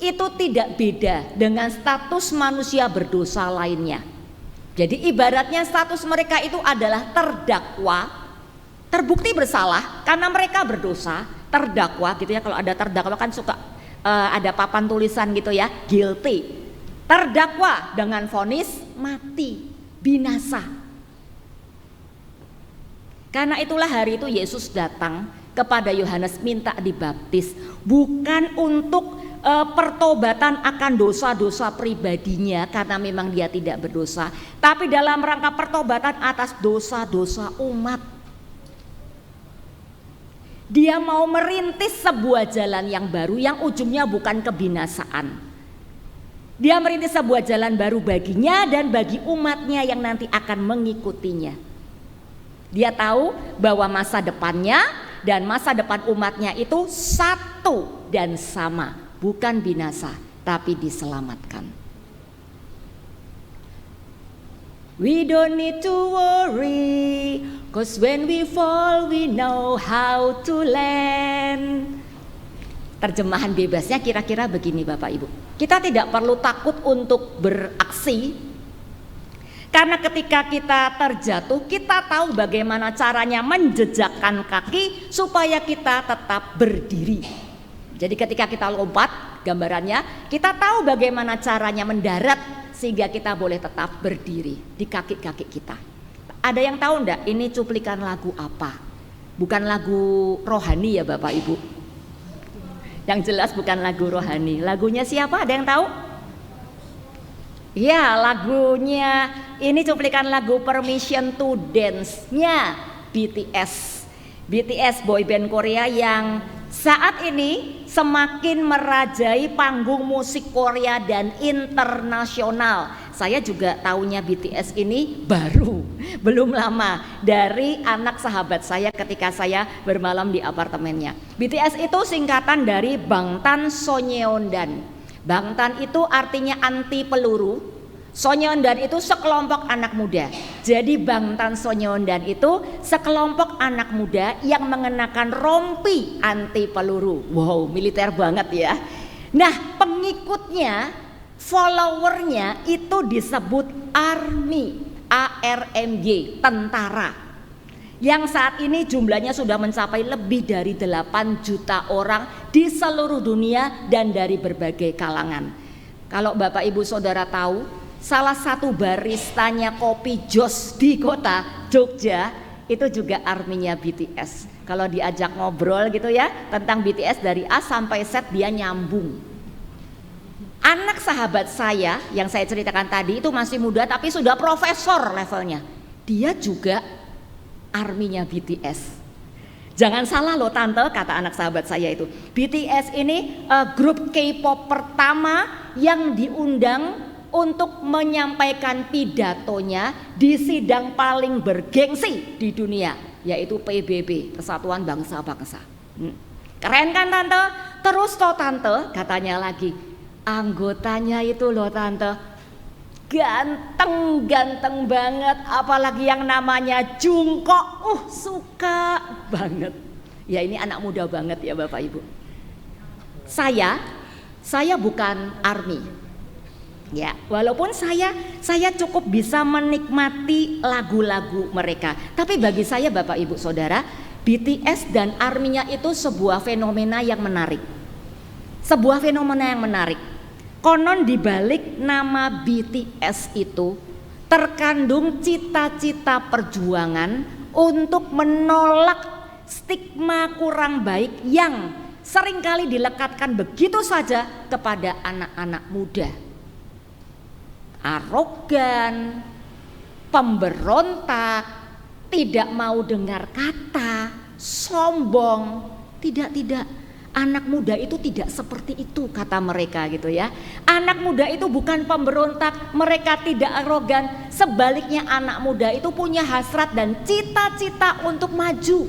itu tidak beda dengan status manusia berdosa lainnya. Jadi ibaratnya status mereka itu adalah terdakwa, terbukti bersalah karena mereka berdosa, terdakwa gitu ya. Kalau ada terdakwa kan suka ada papan tulisan gitu ya, guilty, terdakwa dengan vonis mati, binasa. Karena itulah hari itu Yesus datang kepada Yohanes minta dibaptis, bukan untuk pertobatan akan dosa-dosa pribadinya karena memang dia tidak berdosa, tapi dalam rangka pertobatan atas dosa-dosa umat. Dia mau merintis sebuah jalan yang baru yang ujungnya bukan kebinasaan. Dia merintis sebuah jalan baru baginya dan bagi umatnya yang nanti akan mengikutinya. Dia tahu bahwa masa depannya dan masa depan umatnya itu satu dan sama, bukan binasa tapi diselamatkan. We don't need to worry, 'cause when we fall we know how to land. Terjemahan bebasnya kira-kira begini Bapak Ibu. Kita tidak perlu takut untuk beraksi, karena ketika kita terjatuh kita tahu bagaimana caranya menjejakkan kaki supaya kita tetap berdiri. Jadi ketika kita lompat, gambarannya kita tahu bagaimana caranya mendarat sehingga kita boleh tetap berdiri di kaki-kaki kita. Ada yang tahu enggak ini cuplikan lagu apa? Bukan lagu rohani ya Bapak Ibu. Yang jelas bukan lagu rohani. Lagunya siapa? Ada yang tahu? Ya, lagunya ini cuplikan lagu Permission to Dance-nya BTS. BTS boyband Korea yang saat ini semakin merajai panggung musik Korea dan internasional. Saya juga tahunya BTS ini baru, belum lama, dari anak sahabat saya ketika saya bermalam di apartemennya. BTS itu singkatan dari Bangtan Sonyeondan. Bangtan itu artinya anti peluru, Sonyeondan itu sekelompok anak muda. Jadi Bangtan Sonyeondan itu sekelompok anak muda yang mengenakan rompi anti peluru. Wow, militer banget ya. Nah, pengikutnya, followernya itu disebut ARMY, ARMY, tentara. yang saat ini jumlahnya sudah mencapai lebih dari 8 juta orang di seluruh dunia dan dari berbagai kalangan. Kalau Bapak Ibu Saudara tahu, salah satu baristanya kopi Jos di kota Jogja itu juga arminya BTS. Kalau diajak ngobrol gitu ya tentang BTS dari A sampai Z dia nyambung. Anak sahabat saya yang saya ceritakan tadi itu masih muda tapi sudah profesor levelnya. Dia juga arminya BTS. Jangan salah loh tante, kata anak sahabat saya itu. BTS ini grup K-pop pertama yang diundang untuk menyampaikan pidatonya di sidang paling bergengsi di dunia, yaitu PBB, Persatuan Bangsa-Bangsa. Keren kan tante? Terus toh tante, katanya lagi, anggotanya itu loh tante, ganteng banget, apalagi yang namanya Jungkook, suka banget. Ya ini anak muda banget ya Bapak Ibu. Saya bukan army. Ya, walaupun saya cukup bisa menikmati lagu-lagu mereka. Tapi bagi saya Bapak Ibu Saudara, BTS dan arminya itu sebuah fenomena yang menarik. Sebuah fenomena yang menarik. Konon di balik nama BTS itu terkandung cita-cita perjuangan untuk menolak stigma kurang baik yang seringkali dilekatkan begitu saja kepada anak-anak muda. Arogan, pemberontak, tidak mau dengar kata, sombong. Tidak. Anak muda itu tidak seperti itu kata mereka gitu ya. Anak muda itu bukan pemberontak, mereka tidak arogan. Sebaliknya anak muda itu punya hasrat dan cita-cita untuk maju.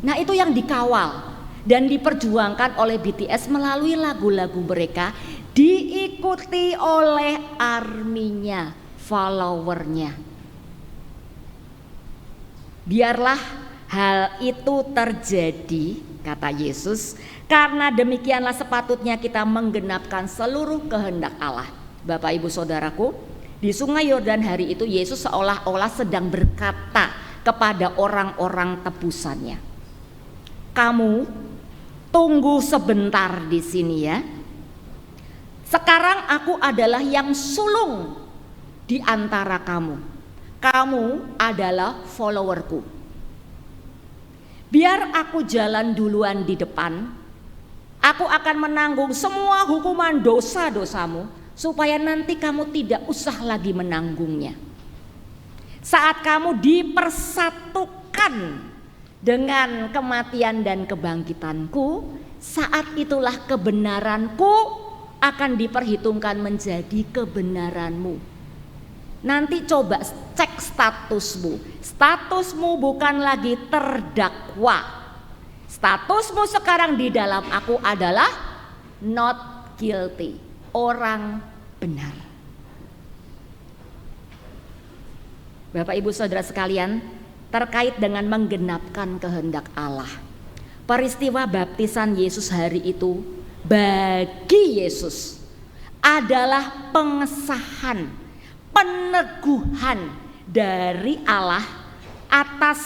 Nah itu yang dikawal dan diperjuangkan oleh BTS melalui lagu-lagu mereka, diikuti oleh arminya, followernya. Biarlah hal itu terjadi, kata Yesus, karena demikianlah sepatutnya kita menggenapkan seluruh kehendak Allah. Bapak Ibu Saudaraku, di Sungai Yordan hari itu Yesus seolah-olah sedang berkata kepada orang-orang tebusannya, kamu tunggu sebentar di sini ya. Sekarang aku adalah yang sulung di antara kamu. Kamu adalah followerku. Biar aku jalan duluan di depan, aku akan menanggung semua hukuman dosa-dosamu, supaya nanti kamu tidak usah lagi menanggungnya. Saat kamu dipersatukan dengan kematian dan kebangkitanku, saat itulah kebenaranku akan diperhitungkan menjadi kebenaranmu. Nanti coba cek statusmu. Statusmu bukan lagi terdakwa. Statusmu sekarang di dalam aku adalah not guilty, orang benar. Bapak Ibu Saudara sekalian, terkait dengan menggenapkan kehendak Allah, peristiwa baptisan Yesus hari itu bagi Yesus adalah pengesahan, peneguhan dari Allah atas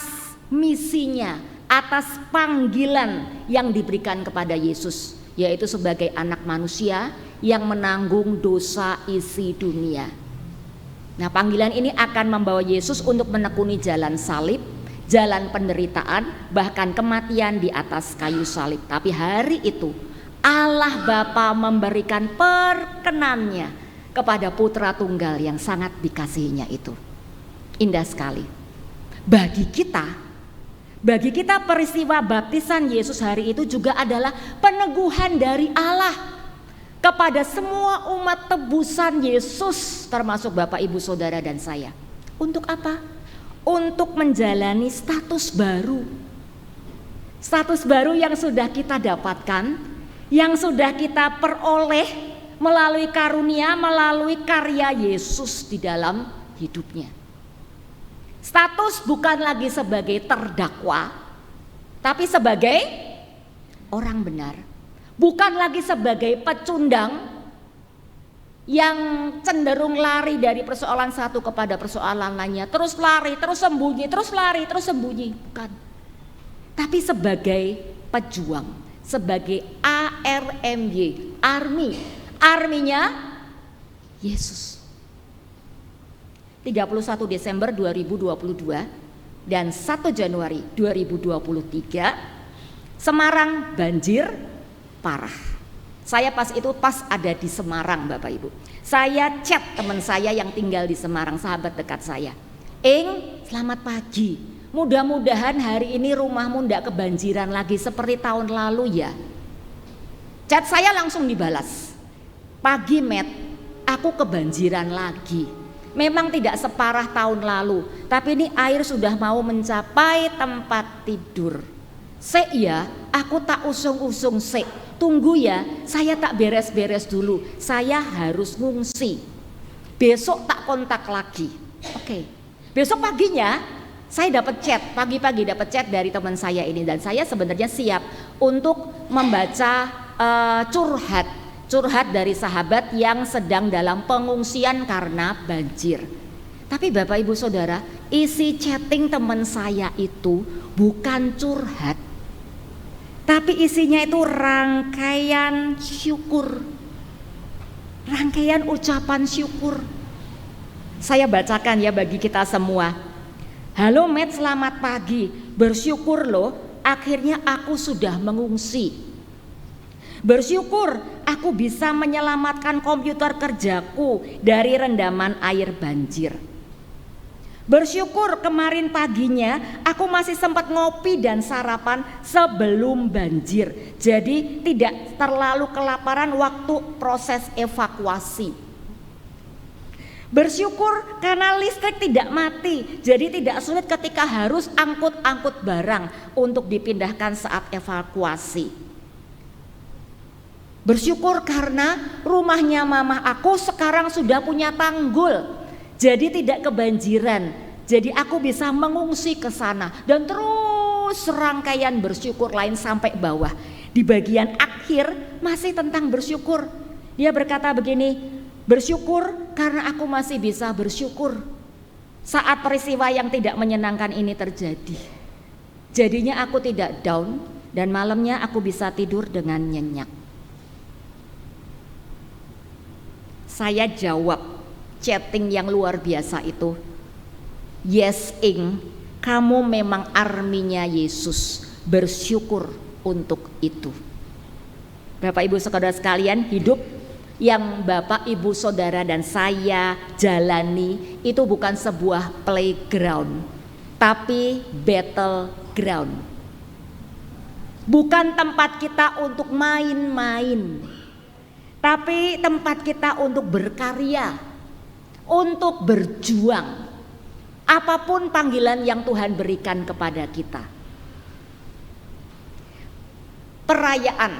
misinya, atas panggilan yang diberikan kepada Yesus, yaitu sebagai anak manusia yang menanggung dosa isi dunia. Nah, panggilan ini akan membawa Yesus untuk menekuni jalan salib, jalan penderitaan, bahkan kematian di atas kayu salib. Tapi hari itu Allah Bapa memberikan perkenannya kepada putra tunggal yang sangat dikasihinya itu. Indah sekali. Bagi kita peristiwa baptisan Yesus hari itu juga adalah peneguhan dari Allah kepada semua umat tebusan Yesus, termasuk Bapak Ibu Saudara dan saya. Untuk apa? Untuk menjalani status baru. Status baru yang sudah kita dapatkan, yang sudah kita peroleh melalui karunia, melalui karya Yesus di dalam hidupnya. Status bukan lagi sebagai terdakwa, tapi sebagai orang benar. Bukan lagi sebagai pecundang, yang cenderung lari dari persoalan satu kepada persoalan lainnya, terus lari, terus sembunyi, terus lari, terus sembunyi. Bukan. Tapi sebagai pejuang, sebagai ARMY, arminya Yesus. 31 Desember 2022 dan 1 Januari 2023 Semarang banjir parah. Saya pas ada di Semarang, Bapak Ibu. Saya chat teman saya yang tinggal di Semarang, sahabat dekat saya. Selamat pagi. Mudah-mudahan hari ini rumahmu ndak kebanjiran lagi seperti tahun lalu ya. Chat saya langsung dibalas. Pagi Met, aku kebanjiran lagi. Memang tidak separah tahun lalu, tapi ini air sudah mau mencapai tempat tidur. Sek ya, aku tak usung-usung sek. Tunggu ya, saya tak beres-beres dulu. Saya harus ngungsi. Besok tak kontak lagi. Oke. Besok paginya saya dapat chat, pagi-pagi dapat chat dari teman saya ini, dan saya sebenarnya siap untuk membaca curhat dari sahabat yang sedang dalam pengungsian karena banjir. Tapi Bapak Ibu Saudara, isi chatting teman saya itu bukan curhat, tapi isinya itu rangkaian syukur, rangkaian ucapan syukur. Saya bacakan ya bagi kita semua. Halo Met, selamat pagi. Bersyukur loh, akhirnya aku sudah mengungsi. Bersyukur aku bisa menyelamatkan komputer kerjaku dari rendaman air banjir. Bersyukur kemarin paginya aku masih sempat ngopi dan sarapan sebelum banjir. Jadi tidak terlalu kelaparan waktu proses evakuasi. Bersyukur karena listrik tidak mati. Jadi tidak sulit ketika harus angkut-angkut barang untuk dipindahkan saat evakuasi. Bersyukur karena rumahnya mama aku sekarang sudah punya tanggul. Jadi tidak kebanjiran. Jadi aku bisa mengungsi ke sana, dan terus serangkaian bersyukur lain sampai bawah. Di bagian akhir masih tentang bersyukur. Dia berkata begini, bersyukur karena aku masih bisa bersyukur saat peristiwa yang tidak menyenangkan ini terjadi. Jadinya aku tidak down dan malamnya aku bisa tidur dengan nyenyak. Saya jawab chatting yang luar biasa itu, yes kamu memang arminya Yesus, bersyukur untuk itu. Bapak Ibu Saudara sekalian, hidup yang Bapak Ibu Saudara dan saya jalani itu bukan sebuah playground, tapi battleground. Bukan tempat kita untuk main-main, tapi tempat kita untuk berkarya, untuk berjuang, apapun panggilan yang Tuhan berikan kepada kita. Perayaan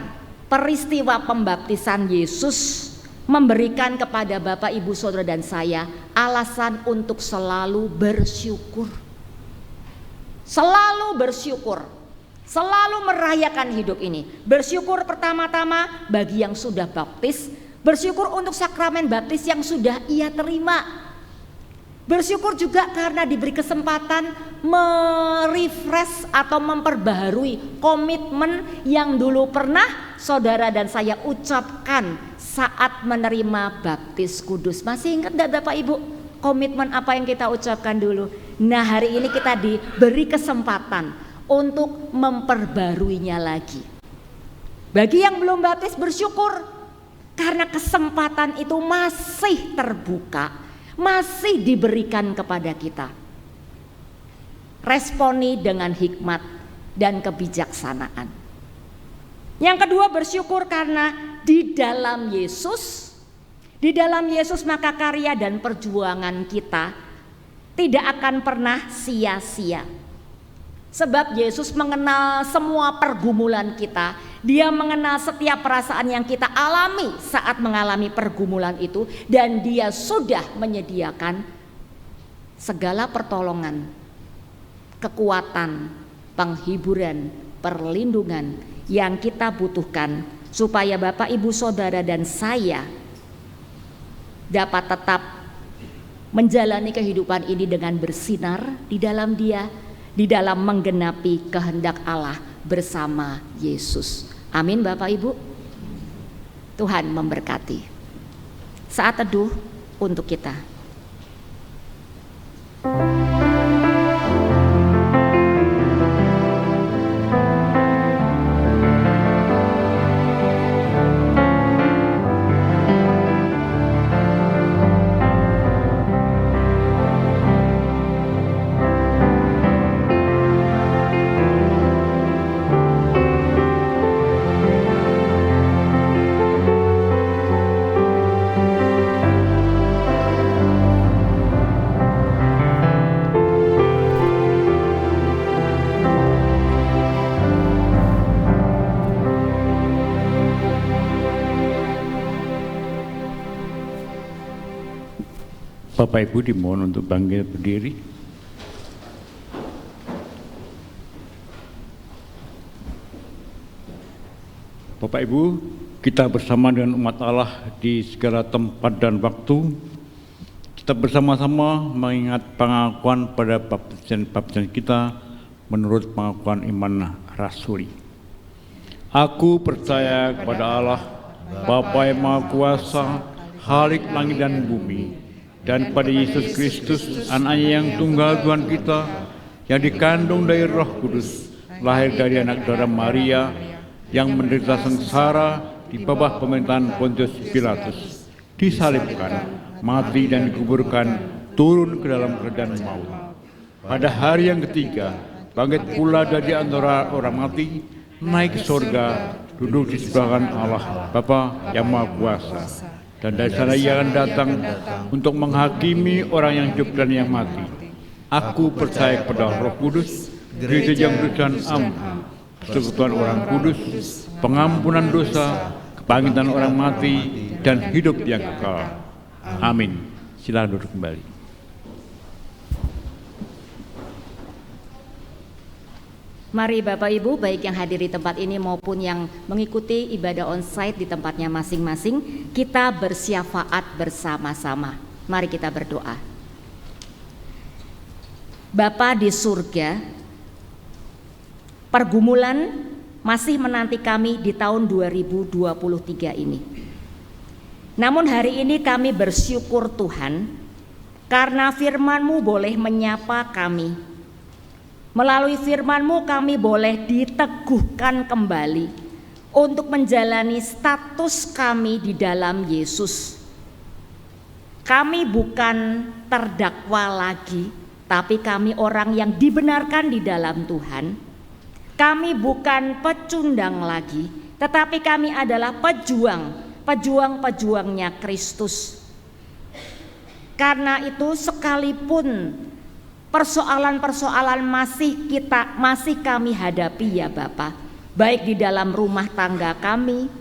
peristiwa pembaptisan Yesus memberikan kepada Bapak Ibu Saudara dan saya alasan untuk selalu bersyukur. Selalu bersyukur, selalu merayakan hidup ini. Bersyukur pertama-tama bagi yang sudah baptis, bersyukur untuk sakramen baptis yang sudah ia terima. Bersyukur juga karena diberi kesempatan merefresh atau memperbaharui komitmen yang dulu pernah saudara dan saya ucapkan saat menerima baptis kudus. Masih ingat enggak Bapak Ibu komitmen apa yang kita ucapkan dulu? Nah, hari ini kita diberi kesempatan untuk memperbaruinya lagi. Bagi yang belum baptis bersyukur karena kesempatan itu masih terbuka, masih diberikan kepada kita. Responi dengan hikmat dan kebijaksanaan. Yang kedua, bersyukur karena di dalam Yesus maka karya dan perjuangan kita tidak akan pernah sia-sia. Sebab Yesus mengenal semua pergumulan kita. Dia mengenal setiap perasaan yang kita alami saat mengalami pergumulan itu. Dan dia sudah menyediakan segala pertolongan, kekuatan, penghiburan, perlindungan yang kita butuhkan. Supaya Bapak, Ibu, Saudara dan saya dapat tetap menjalani kehidupan ini dengan bersinar di dalam Dia, di dalam menggenapi kehendak Allah bersama Yesus. Amin Bapak Ibu. Tuhan memberkati. Saat teduh untuk kita. Bapak Ibu dimohon untuk bangkit berdiri. Bapak Ibu, kita bersama dengan umat Allah di segala tempat dan waktu, kita bersama-sama mengingat pengakuan pada baptisan kita menurut pengakuan iman rasuli. Aku percaya kepada Allah, Bapa yang Maha Kuasa, Khalik langit dan bumi, dan pada Yesus Kristus, Anaknya yang tunggal Tuhan kita, yang dikandung dari Roh Kudus, lahir dari anak darah Maria, yang menderita sengsara di bawah pemerintahan Pontius Pilatus, disalibkan, mati dan dikuburkan, turun ke dalam kerajaan maut. Pada hari yang ketiga, bangkit pula dari antara orang mati, naik ke surga, duduk di sebelah kanan Allah Bapa yang Maha Kuasa. Dan dari sana Ia akan datang untuk menghakimi orang yang hidup dan yang mati. Aku percaya kepada Roh Kudus, gereja yang kudus dan am, persekutuan orang kudus, pengampunan dosa, kebangkitan orang mati, dan hidup yang kekal. Amin. Silakan duduk kembali. Mari Bapak Ibu, baik yang hadir di tempat ini maupun yang mengikuti ibadah onsite di tempatnya masing-masing, kita bersyafaat bersama-sama. Mari kita berdoa. Bapa di surga, pergumulan masih menanti kami di tahun 2023 ini. Namun hari ini kami bersyukur Tuhan, karena firman-Mu boleh menyapa kami. Melalui firman-Mu kami boleh diteguhkan kembali untuk menjalani status kami di dalam Yesus. Kami bukan terdakwa lagi, tapi kami orang yang dibenarkan di dalam Tuhan. Kami bukan pecundang lagi, tetapi kami adalah pejuang-pejuangnya Kristus. Karena itu sekalipun persoalan-persoalan masih kami hadapi ya Bapa, baik di dalam rumah tangga kami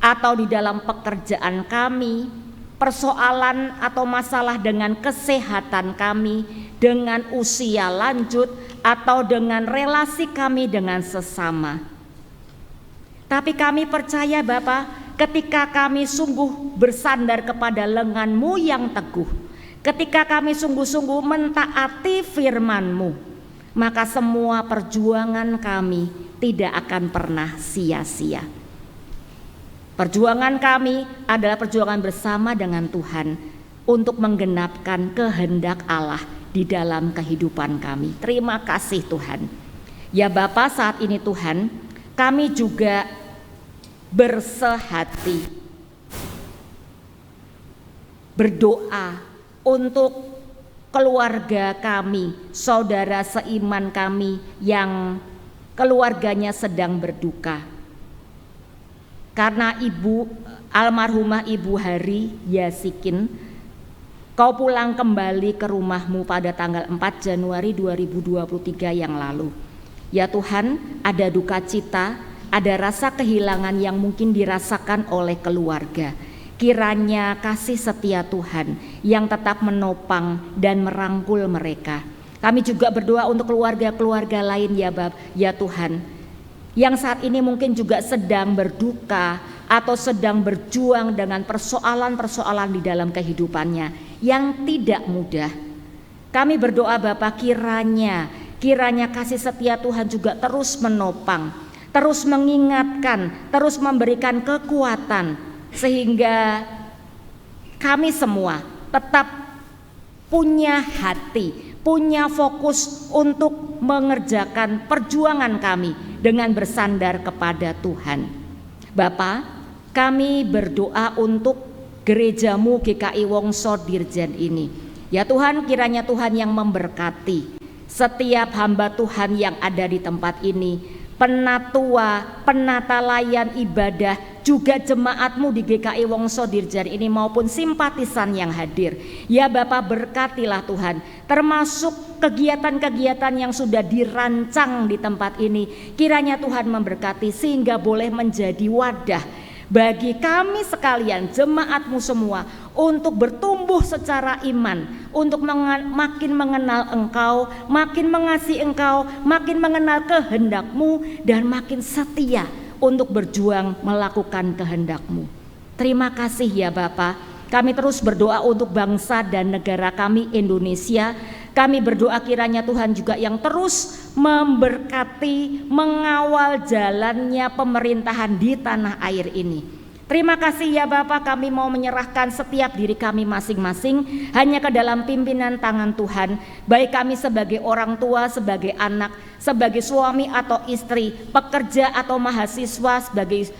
atau di dalam pekerjaan kami, persoalan atau masalah dengan kesehatan kami, dengan usia lanjut atau dengan relasi kami dengan sesama. Tapi kami percaya Bapa, ketika kami sungguh bersandar kepada lengan-Mu yang teguh, ketika kami sungguh-sungguh mentaati firman-Mu, maka semua perjuangan kami tidak akan pernah sia-sia. Perjuangan kami adalah perjuangan bersama dengan Tuhan untuk menggenapkan kehendak Allah di dalam kehidupan kami. Terima kasih Tuhan. Ya Bapa, saat ini Tuhan, kami juga bersehati berdoa untuk keluarga kami, saudara seiman kami yang keluarganya sedang berduka. Karena almarhumah Ibu Hari Yasikin, kau pulang kembali ke rumahmu pada tanggal 4 Januari 2023 yang lalu. Ya Tuhan, ada duka cita, ada rasa kehilangan yang mungkin dirasakan oleh keluarga. Kiranya kasih setia Tuhan yang tetap menopang dan merangkul mereka. Kami juga berdoa untuk keluarga-keluarga lain ya Tuhan, yang saat ini mungkin juga sedang berduka atau sedang berjuang dengan persoalan-persoalan di dalam kehidupannya yang tidak mudah. Kami berdoa Bapa, kiranya kasih setia Tuhan juga terus menopang, terus mengingatkan, terus memberikan kekuatan, sehingga kami semua tetap punya hati, punya fokus untuk mengerjakan perjuangan kami dengan bersandar kepada Tuhan. Bapa, kami berdoa untuk gerejamu GKI Wongso Dirjen ini. Ya Tuhan, kiranya Tuhan yang memberkati setiap hamba Tuhan yang ada di tempat ini, penatua, penata layan ibadah, juga jemaatmu di GKI Wongso Dirjen ini maupun simpatisan yang hadir. Ya Bapa, berkatilah Tuhan, termasuk kegiatan-kegiatan yang sudah dirancang di tempat ini. Kiranya Tuhan memberkati sehingga boleh menjadi wadah bagi kami sekalian, jemaatmu semua, untuk bertumbuh secara iman, untuk makin mengenal Engkau, makin mengasihi Engkau, makin mengenal kehendak-Mu, dan makin setia untuk berjuang melakukan kehendak-Mu. Terima kasih ya Bapa. Kami terus berdoa untuk bangsa dan negara kami Indonesia. Kami berdoa kiranya Tuhan juga yang terus memberkati, mengawal jalannya pemerintahan di tanah air ini. Terima kasih ya Bapa, kami mau menyerahkan setiap diri kami masing-masing hanya ke dalam pimpinan tangan Tuhan. Baik kami sebagai orang tua, sebagai anak, sebagai suami atau istri, pekerja atau mahasiswa, sebagai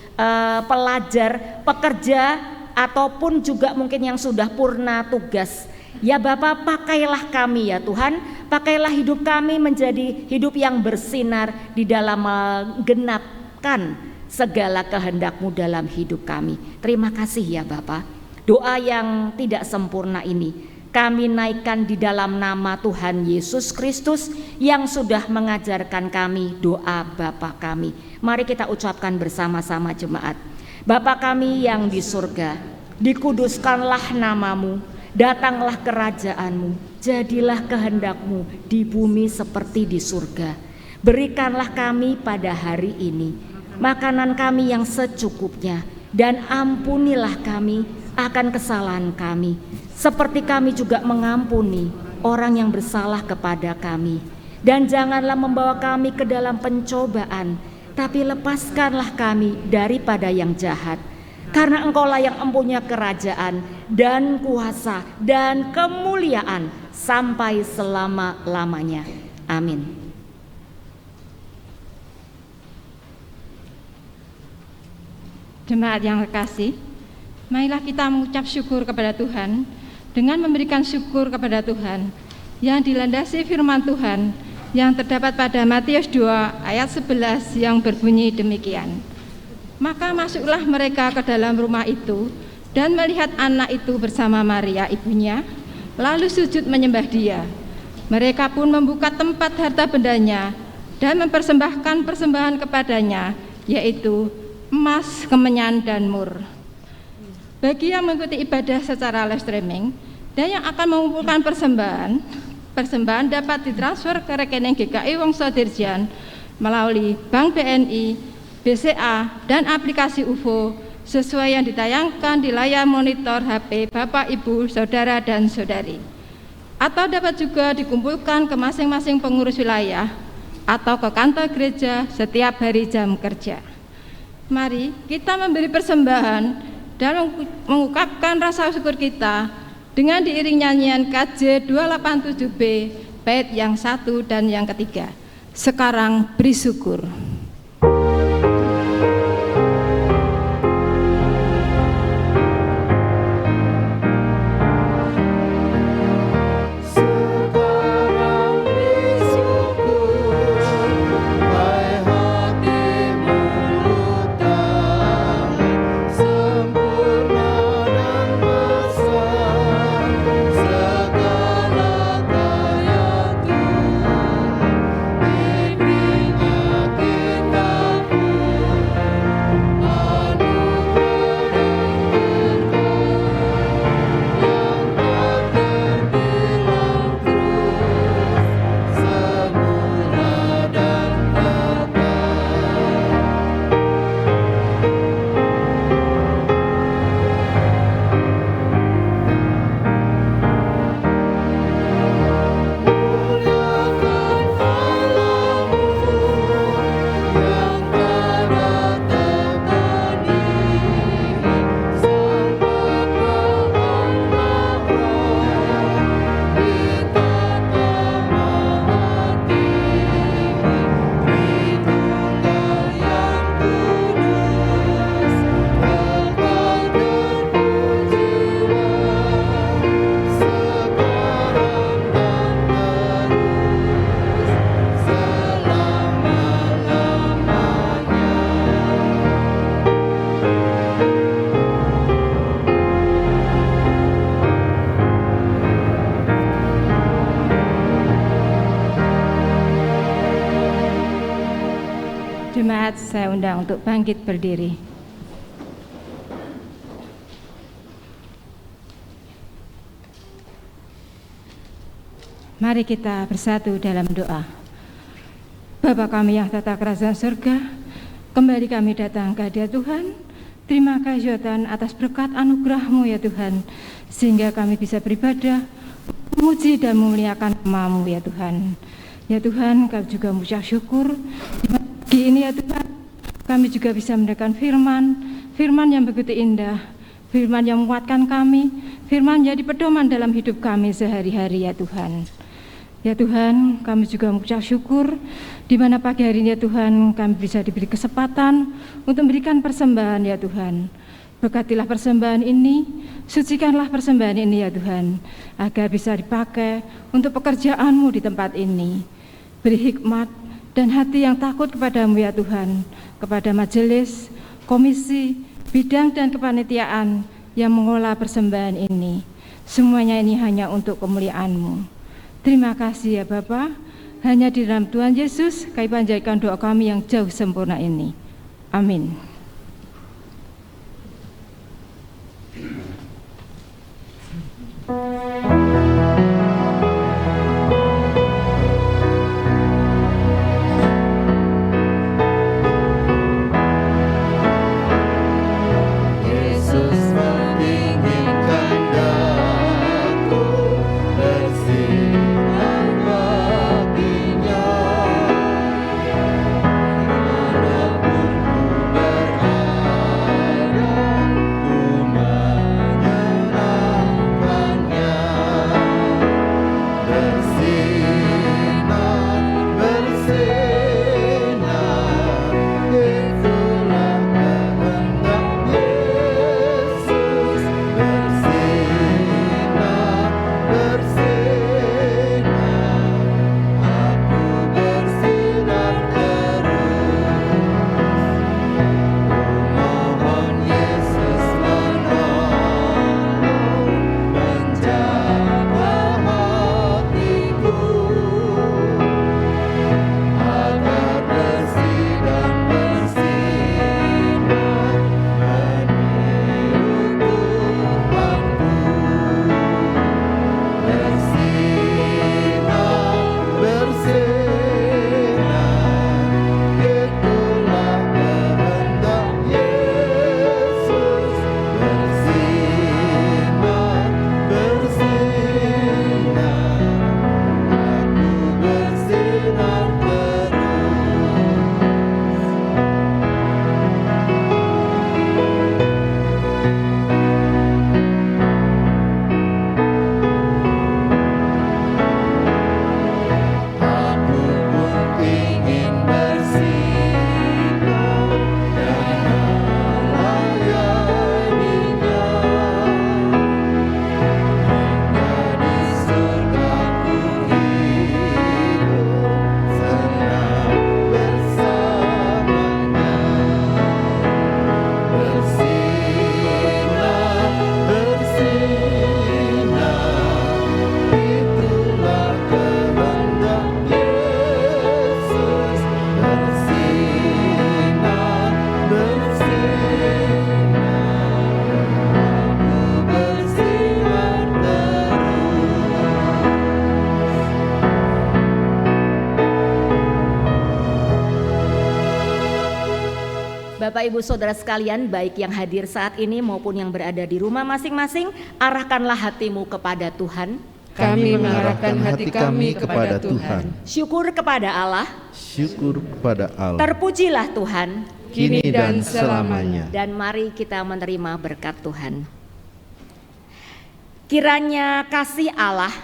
pelajar, pekerja, ataupun juga mungkin yang sudah purna tugas. Ya Bapa, pakailah kami ya Tuhan, pakailah hidup kami menjadi hidup yang bersinar di dalam menggenapkan segala kehendak-Mu dalam hidup kami. Terima kasih ya Bapa. Doa yang tidak sempurna ini kami naikkan di dalam nama Tuhan Yesus Kristus yang sudah mengajarkan kami doa Bapa kami. Mari kita ucapkan bersama-sama jemaat. Bapa kami yang di surga, dikuduskanlah nama-Mu, datanglah kerajaan-Mu, jadilah kehendak-Mu di bumi seperti di surga. Berikanlah kami pada hari ini makanan kami yang secukupnya, dan ampunilah kami akan kesalahan kami, seperti kami juga mengampuni orang yang bersalah kepada kami. Dan janganlah membawa kami ke dalam pencobaan, tapi lepaskanlah kami daripada yang jahat. Karena Engkaulah yang mempunyai kerajaan dan kuasa dan kemuliaan sampai selama-lamanya. Amin. Jemaat yang kekasih, marilah kita mengucap syukur kepada Tuhan dengan memberikan syukur kepada Tuhan yang dilandasi firman Tuhan yang terdapat pada Matius 2 ayat 11 yang berbunyi demikian. Maka masuklah mereka ke dalam rumah itu dan melihat anak itu bersama Maria ibunya, lalu sujud menyembah dia. Mereka pun membuka tempat harta bendanya dan mempersembahkan persembahan kepadanya, yaitu emas, kemenyan, dan mur. Bagi yang mengikuti ibadah secara live streaming dan yang akan mengumpulkan persembahan dapat ditransfer ke rekening GKI Wongso Dirjen melalui Bank BNI, BCA, dan aplikasi UFO sesuai yang ditayangkan di layar monitor HP Bapak, Ibu, Saudara, dan Saudari. Atau dapat juga dikumpulkan ke masing-masing pengurus wilayah atau ke kantor gereja setiap hari jam kerja. Mari kita memberi persembahan dan mengungkapkan rasa syukur kita dengan diiring nyanyian KJ 287B bait yang 1 dan yang ketiga. Sekarang beri syukur. Segala kaya Tuhan, negerinya saya undang untuk bangkit berdiri. Mari kita bersatu dalam doa. Bapa kami yang tata kerajaan surga, kembali kami datang ke hadirat Tuhan. Terima kasih Tuhan atas berkat anugerah-Mu ya Tuhan, sehingga kami bisa beribadah, memuji dan memuliakan nama-Mu ya Tuhan. Ya Tuhan, kami juga mengucap syukur di pagi ini ya Tuhan, kami juga bisa mendengarkan firman yang begitu indah, firman yang menguatkan kami, firman yang jadi pedoman dalam hidup kami sehari-hari ya Tuhan. Ya Tuhan, kami juga mengucap syukur di mana pagi hari ini ya Tuhan, kami bisa diberi kesempatan untuk memberikan persembahan ya Tuhan. Berkatilah persembahan ini, sucikanlah persembahan ini ya Tuhan, agar bisa dipakai untuk pekerjaan-Mu di tempat ini. Beri hikmat dan hati yang takut kepada-Mu ya Tuhan, kepada majelis, komisi, bidang dan kepanitiaan yang mengolah persembahan ini. Semuanya ini hanya untuk kemuliaan-Mu. Terima kasih ya Bapa. Hanya di dalam Tuhan Yesus kami panjatkan doa kami yang jauh sempurna ini. Amin. Bapak Ibu Saudara sekalian, baik yang hadir saat ini maupun yang berada di rumah masing-masing, arahkanlah hatimu kepada Tuhan. Kami mengarahkan hati kami kepada Tuhan. Syukur kepada Allah. Syukur kepada Allah. Terpujilah Tuhan. Kini dan selamanya. Dan mari kita menerima berkat Tuhan. Kiranya kasih Allah,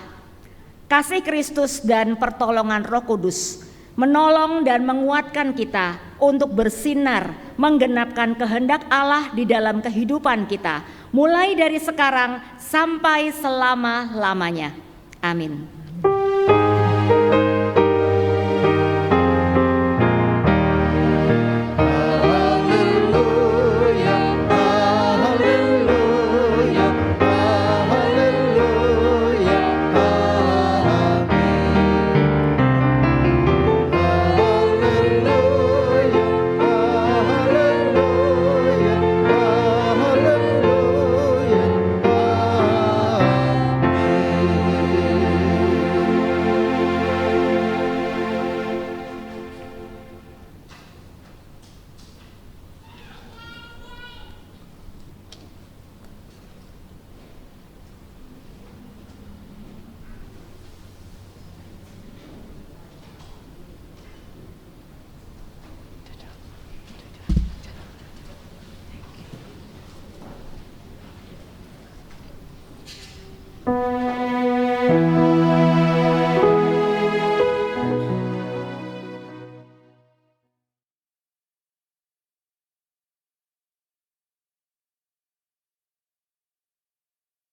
kasih Kristus dan pertolongan Roh Kudus menolong dan menguatkan kita untuk bersinar menggenapkan kehendak Allah di dalam kehidupan kita, mulai dari sekarang sampai selama-lamanya. Amin. Tuhan.